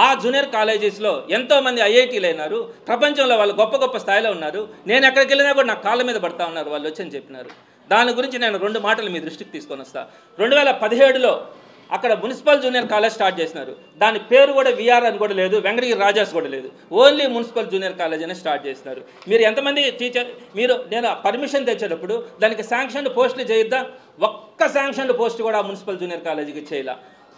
ఆ జూనియర్ కాలేజెస్లో ఎంతోమంది ఐఐటీలు అయినారు, ప్రపంచంలో వాళ్ళు గొప్ప గొప్ప స్థాయిలో ఉన్నారు. నేను ఎక్కడికి వెళ్ళినా కూడా నా కాళ్ళ మీద పడతా ఉన్నారు వాళ్ళు వచ్చి అని చెప్పినారు. దాని గురించి నేను 2 మాటలు మీ దృష్టికి తీసుకొని వస్తా. 2017లో అక్కడ మున్సిపల్ జూనియర్ కాలేజ్ స్టార్ట్ చేసినారు. దాని పేరు కూడా విఆర్ అని కూడా లేదు, వెంకటగిరి రాజాస్ కూడా లేదు, ఓన్లీ మున్సిపల్ జూనియర్ కాలేజ్ అనే స్టార్ట్ చేసినారు. మీరు ఎంతమంది టీచర్, నేను పర్మిషన్ తెచ్చేటప్పుడు దానికి శాంక్షన్ పోస్టులు చేయొద్దా? ఒక్క శాంక్షన్ పోస్ట్ కూడా మున్సిపల్ జూనియర్ కాలేజీకి చేయాల.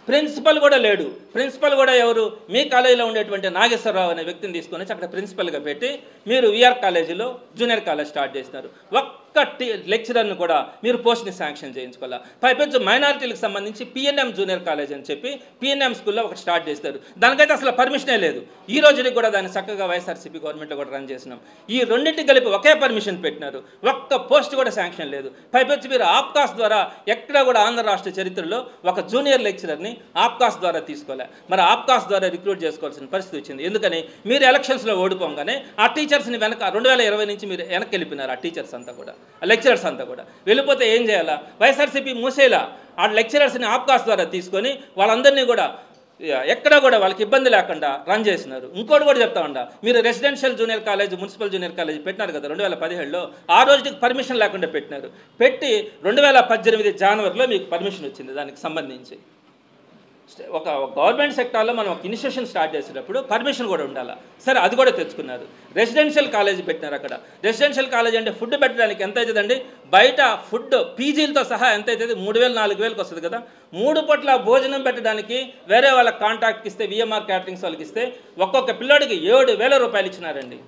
ప్రిన్సిపల్ కూడా లేడు. ప్రిన్సిపల్ కూడా ఎవరు? మీ కాలేజీలో ఉండేటువంటి నాగేశ్వరరావు అనే వ్యక్తిని తీసుకొని వచ్చి అక్కడ ప్రిన్సిపల్గా పెట్టి మీరు విఆర్ కాలేజీలో జూనియర్ కాలేజ్ స్టార్ట్ చేసినారు. ఒక్క లెక్చరర్ని కూడా మీరు పోస్ట్ని శాంక్షన్ చేయించుకోవాలి. పైపెచ్చు మైనారిటీలకు సంబంధించి పిఎన్ఎం జూనియర్ కాలేజ్ అని చెప్పి పిఎన్ఎం స్కూల్లో ఒకటి స్టార్ట్ చేస్తారు. దానికైతే అసలు పర్మిషనే లేదు. ఈ రోజుకి కూడా దాన్ని చక్కగా వైఎస్ఆర్సీపీ గవర్నమెంట్లో కూడా రన్ చేసినాం. ఈ రెండింటికి కలిపి ఒకే పర్మిషన్ పెట్టినారు, ఒక్క పోస్ట్ కూడా శాంక్షన్ లేదు. పైపెచ్చు మీరు ఆప్కాస్ ద్వారా ఎక్కడ కూడా ఆంధ్ర రాష్ట్ర చరిత్రలో ఒక జూనియర్ లెక్చరర్ని ఆప్కాస్ ద్వారా తీసుకోలే. మరి ఆప్కాస్ ద్వారా రిక్రూట్ చేసుకోవాల్సిన పరిస్థితి వచ్చింది. ఎందుకని? మీరు ఎలక్షన్స్లో ఓడిపోగానే ఆ టీచర్స్ని వెనక 2020 నుంచి మీరు వెనక్కి వెళ్ళిపోయినారు. ఆ టీచర్స్ అంతా కూడా, ఆ లెక్చరర్స్ అంతా కూడా వెళ్ళిపోతే ఏం చేయాలా? వైఎస్ఆర్సీపీ మూసేలా ఆ లెక్చరర్స్ని ఆప్కాస్ ద్వారా తీసుకొని వాళ్ళందరినీ కూడా ఎక్కడ కూడా వాళ్ళకి ఇబ్బంది లేకుండా రన్ చేసినారు. ఇంకోటి కూడా చెప్తా ఉండా, మీరు residential junior college, municipal junior college పెట్టినారు కదా 2017లో. ఆ రోజుకి పర్మిషన్ లేకుండా పెట్టినారు. పెట్టి 2018 జనవరిలో మీకు పర్మిషన్ వచ్చింది. దానికి సంబంధించి ఒక గవర్నమెంట్ సెక్టార్లో మనం ఒక ఇనిషియేషన్ స్టార్ట్ చేసేటప్పుడు పర్మిషన్ కూడా ఉండాలి. సరే, అది కూడా తెచ్చుకున్నారు. రెసిడెన్షియల్ కాలేజ్ పెట్టినారు. అక్కడ రెసిడెన్షియల్ కాలేజ్ అంటే ఫుడ్ పెట్టడానికి ఎంత అవుతుందండి? బయట ఫుడ్ పీజీలతో సహా ఎంత అవుతుంది? 3,000-4,000కి వస్తుంది కదా. 3 పూట్ల భోజనం పెట్టడానికి వేరే వాళ్ళకి కాంట్రాక్ట్కి ఇస్తే, విఎంఆర్ క్యాటరింగ్స్ వాళ్ళకి ఇస్తే ఒక్కొక్క పిల్లోడికి 7,000 రూపాయలు ఇచ్చినారండి.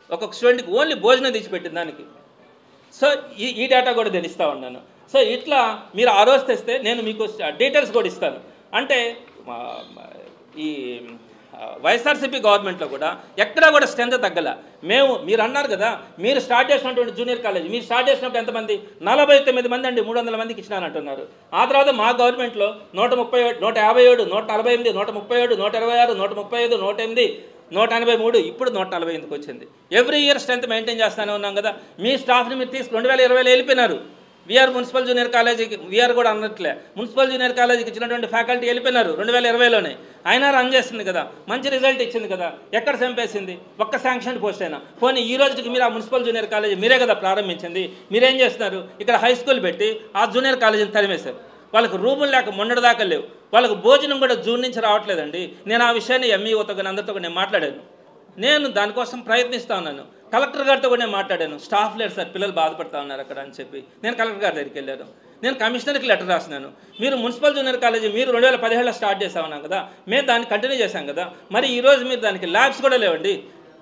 ఒక్కొక్క స్టూడెంట్కి ఓన్లీ భోజనం తెచ్చిపెట్టిన దానికి. సో ఈ డేటా కూడా నేను ఇస్తూ ఉన్నాను. సో ఇట్లా మీరు ఆ రోజు తెస్తే నేను మీకు డీటెయిల్స్ కూడా ఇస్తాను. అంటే ఈ వైఎస్ఆర్సీపీ గవర్నమెంట్లో కూడా ఎక్కడా కూడా స్ట్రెంత్ తగ్గల. మీరు అన్నారు కదా, మీరు స్టార్ట్ చేసినటువంటి జూనియర్ కాలేజ్ మీరు స్టార్ట్ చేసినప్పుడు ఎంతమంది? 49 మంది అండి. 300 మందికి ఇచ్చినానంటున్నారు. ఆ తర్వాత మా గవర్నమెంట్లో 137, 157, 148, 137, 126, 135, 108, 183, ఇప్పుడు 148కి వచ్చింది. ఎవ్రీ ఇయర్ స్ట్రెంత్ మెయింటైన్ చేస్తూనే ఉన్నాం కదా. మీ స్టాఫ్ని మీరు తీసుకు 2020లో వెళ్ళిపోయినారు. విఆర్ మున్సిపల్ జూనియర్ కాలేజీకి, విఆర్ కూడా అన్నట్లే మున్సిపల్ జూనియర్ కాలేజీకి ఇచ్చినటువంటి ఫ్యాకల్టీ వెళ్ళిపోయినారు 2020లోనే. అయినా రన్ చేస్తుంది కదా, మంచి రిజల్ట్ ఇచ్చింది కదా. ఎక్కడ చంపేసింది? ఒక్క శాంక్షన్ పోస్ట్ అయినా. పోనీ ఈ రోజుకి మీరు ఆ మున్సిపల్ జూనియర్ కాలేజీ మీరే కదా ప్రారంభించింది. మీరేం చేస్తున్నారు? ఇక్కడ హై స్కూల్ పెట్టి ఆ జూనియర్ కాలేజీని తరిమేశారు. వాళ్ళకి రూములు లేక మొన్నటిదాకా లేవు. వాళ్ళకు భోజనం కూడా జూన్ నుంచి రావట్లేదండి. నేను ఆ విషయాన్ని ఎంఈఓతో కానీ అందరితో నేను మాట్లాడాను. నేను దానికోసం ప్రయత్నిస్తూ ఉన్నాను. కలెక్టర్ గారితో కూడా నేను మాట్లాడాను. స్టాఫ్ లేరు సార్, పిల్లలు బాధపడతా ఉన్నారు అక్కడ అని చెప్పి నేను కలెక్టర్ గారి దగ్గరికి వెళ్ళాను. నేను కమిషనర్కి లెటర్ రాసినాను. మీరు మున్సిపల్ జూనియర్ కాలేజీ మీరు 2017లో స్టార్ట్ చేసామన్నాం కదా, మేము దాన్ని కంటిన్యూ చేశాం కదా. మరి ఈరోజు మీరు దానికి ల్యాబ్స్ కూడా లేవండి.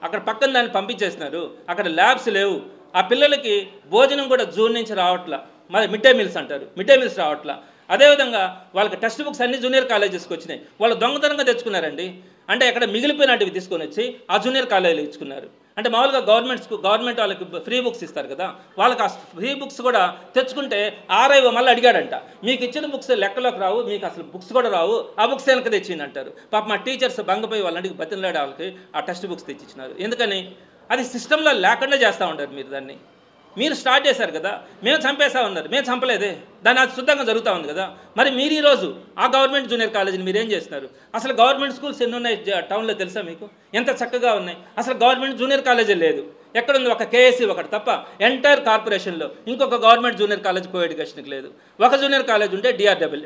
అక్కడ పక్కన దాన్ని పంపించేసినారు. అక్కడ ల్యాబ్స్ లేవు. ఆ పిల్లలకి భోజనం కూడా జూన్ నుంచి రావట్లా. మరి మిడ్ డే మీల్స్ అంటారు, మిడ్ డే మీల్స్ రావట్లా. అదేవిధంగా వాళ్ళకి టెక్స్ట్ బుక్స్ అన్ని జూనియర్ కాలేజెస్కి వచ్చినాయి. వాళ్ళు దొంగతనంగా తెచ్చుకున్నారండి. అంటే అక్కడ మిగిలిపోయినవి తీసుకొని వచ్చి ఆ జూనియర్ కాలేజీలో ఇచ్చుకున్నారు. అంటే మామూలుగా గవర్నమెంట్ వాళ్ళకి ఫ్రీ బుక్స్ ఇస్తారు కదా, వాళ్ళకి ఆ ఫ్రీ బుక్స్ కూడా తెచ్చుకుంటే ఆర్ఐఓ మళ్ళీ అడిగాడంట, మీకు ఇచ్చిన బుక్స్ లెక్కలోకి రావు, మీకు అసలు బుక్స్ కూడా రావు, ఆ బుక్స్ వెనక తెచ్చింది అంటారు. పాప మా టీచర్స్ బంగపోయి వాళ్ళంటికి బతిలాడే వాళ్ళకి ఆ టెక్స్ట్ బుక్స్ తెచ్చిచ్చినారు. ఎందుకని? అది సిస్టంలో లేకుండా చేస్తూ ఉంటారు మీరు దాన్ని. మీరు స్టార్ట్ చేశారు కదా, మేము చంపేసా ఉన్నారు. మేము చంపలేదే, దాన్ని అది శుద్ధంగా జరుగుతూ ఉంది కదా. మరి మీరు ఈరోజు ఆ గవర్నమెంట్ జూనియర్ కాలేజీని మీరేం చేస్తున్నారు? అసలు గవర్నమెంట్ స్కూల్స్ ఎన్ని ఉన్నాయి టౌన్లో తెలుసా మీకు? ఎంత చక్కగా ఉన్నాయి. అసలు గవర్నమెంట్ జూనియర్ కాలేజీ లేదు. ఎక్కడుంది? ఒక కేఎస్సీ ఒకటి తప్ప ఎంటైర్ కార్పొరేషన్లో ఇంకొక గవర్నమెంట్ జూనియర్ కాలేజ్ కో ఎడ్యుకేషన్కి లేదు. ఒక జూనియర్ కాలేజ్ ఉంటే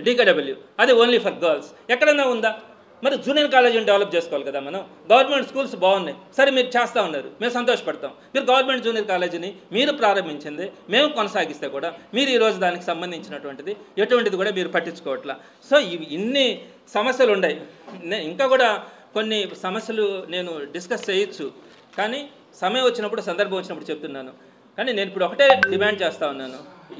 డీకేడబ్ల్యూ, అది ఓన్లీ ఫర్ గర్ల్స్. ఎక్కడైనా ఉందా? మరి జూనియర్ కాలేజీని డెవలప్ చేసుకోవాలి కదా మనం. గవర్నమెంట్ స్కూల్స్ బాగున్నాయి, సరే మీరు చేస్తూ ఉన్నారు, మేము సంతోషపడతాం. మీరు గవర్నమెంట్ జూనియర్ కాలేజీని మీరు ప్రారంభించింది, మేము కొనసాగిస్తే కూడా మీరు ఈరోజు దానికి సంబంధించినటువంటిది ఎటువంటిది కూడా మీరు పట్టించుకోవట్లా. సో ఇన్ని సమస్యలు ఉన్నాయి. ఇంకా కూడా కొన్ని సమస్యలు నేను డిస్కస్ చేయొచ్చు, కానీ సమయం వచ్చినప్పుడు, సందర్భం వచ్చినప్పుడు చెప్తున్నాను. కానీ నేను ఇప్పుడు ఒకటే డిమాండ్ చేస్తూ ఉన్నాను,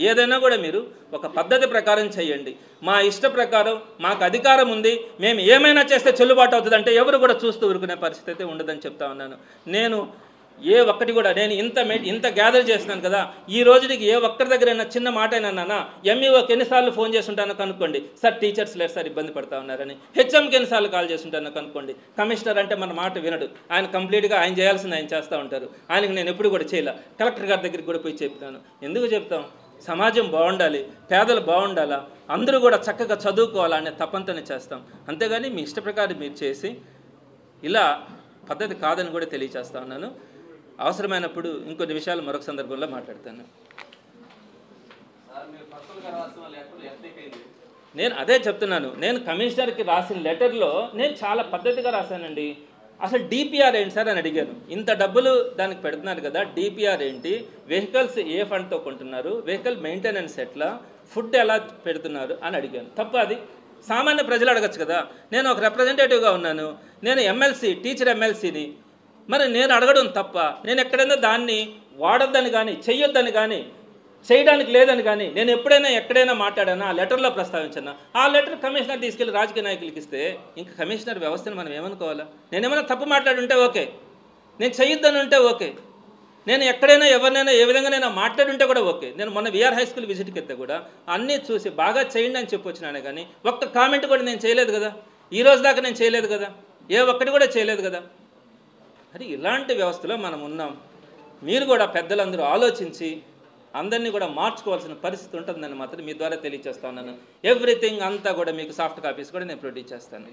ఏదైనా కూడా మీరు ఒక పద్ధతి ప్రకారం చేయండి. మా ఇష్ట ప్రకారం మాకు అధికారం ఉంది, మేము ఏమైనా చేస్తే చెల్లుబాటు అవుతుందంటే ఎవరు కూడా చూస్తూ ఊరుకునే పరిస్థితి అయితే ఉండదని చెప్తా ఉన్నాను. నేను ఏ ఒక్కటి కూడా నేను ఇంత గ్యాదర్ చేస్తున్నాను కదా, ఈ రోజుకి ఏ ఒక్కరి దగ్గరైనా చిన్న మాట అయినా ఎంఈఓకి ఎన్నిసార్లు ఫోన్ చేస్తుంటానో కనుక్కోండి, సార్ టీచర్స్ లేరు సార్ ఇబ్బంది పడతా ఉన్నారని. హెచ్ఎంకి ఎన్నిసార్లు కాల్ చేస్తుంటానో కనుక్కోండి. కమిషనర్ అంటే మన మాట వినడు, ఆయన కంప్లీట్గా ఆయన చేయాల్సింది ఆయన చేస్తూ ఉంటారు. ఆయనకి నేను ఎప్పుడు కూడా చేయలే. కలెక్టర్ గారి దగ్గరికి కూడా పోయి చెప్తాను. ఎందుకు చెప్తాం? సమాజం బాగుండాలి, పేదలు బాగుండాలా, అందరూ కూడా చక్కగా చదువుకోవాలా అనే తపంతోనే చేస్తాం. అంతేగాని మీ ఇష్ట ప్రకారం మీరు చేసి ఇలా పద్ధతి కాదని కూడా తెలియచేస్తా ఉన్నాను. అవసరమైనప్పుడు ఇంకొన్ని విషయాలు మరొక సందర్భంలో మాట్లాడతాను. నేను అదే చెప్తున్నాను, నేను కమిషనర్కి రాసిన లెటర్లో నేను చాలా పద్ధతిగా రాశానండి. అసలు డిపిఆర్ ఏంటి సార్ అని అడిగాను. ఇంత డబ్బులు దానికి పెడుతున్నారు కదా, డిపిఆర్ ఏంటి, వెహికల్స్ ఏ ఫండ్తో కొంటున్నారు, వెహికల్ మెయింటెనెన్స్ ఎట్లా, ఫుడ్ ఎలా పెడుతున్నారు అని అడిగాను. తప్ప అది సామాన్య ప్రజలు అడగచ్చు కదా. నేను ఒక రిప్రజెంటేటివ్గా ఉన్నాను, నేను ఎమ్మెల్సీ, టీచర్ ఎమ్మెల్సీని. మరి నేను అడగడం తప్ప? నేను ఎక్కడైనా దాన్ని వాడొద్దని కానీ, చెయ్యొద్దని కానీ, చేయడానికి లేదని కానీ నేను ఎప్పుడైనా ఎక్కడైనా మాట్లాడానా? ఆ లెటర్లో ప్రస్తావించాను. ఆ లెటర్ కమిషనర్ తీసుకెళ్ళి రాజకీయ నాయకులకి ఇస్తే ఇంకా కమిషనర్ వ్యవస్థను మనం ఏమనుకోవాలా? నేను ఏమైనా తప్పు మాట్లాడుంటే ఓకే, నేను చెయ్యొద్దని ఉంటే ఓకే, నేను ఎక్కడైనా ఎవరినైనా ఏ విధంగానైనా మాట్లాడుంటే కూడా ఓకే. నేను మొన్న విఆర్ హై స్కూల్ విజిట్కి వెళ్తే కూడా అన్నీ చూసి బాగా చేయండి అని చెప్పొచ్చినానే కానీ ఒక్క కామెంట్ కూడా నేను చేయలేదు కదా. ఈ రోజు దాకా నేను చేయలేదు కదా, ఏ ఒక్కటి కూడా చేయలేదు కదా. అది ఇలాంటి వ్యవస్థలో మనం ఉన్నాం. మీరు కూడా పెద్దలందరూ ఆలోచించి అందరినీ కూడా మార్చుకోవాల్సిన పరిస్థితి ఉంటుందని మాత్రం మీ ద్వారా తెలియజేస్తా ఉన్నాను. ఎవ్రీథింగ్ అంతా కూడా మీకు సాఫ్ట్ కాపీస్ కూడా నేను ప్రొడ్యూస్ చేస్తాను.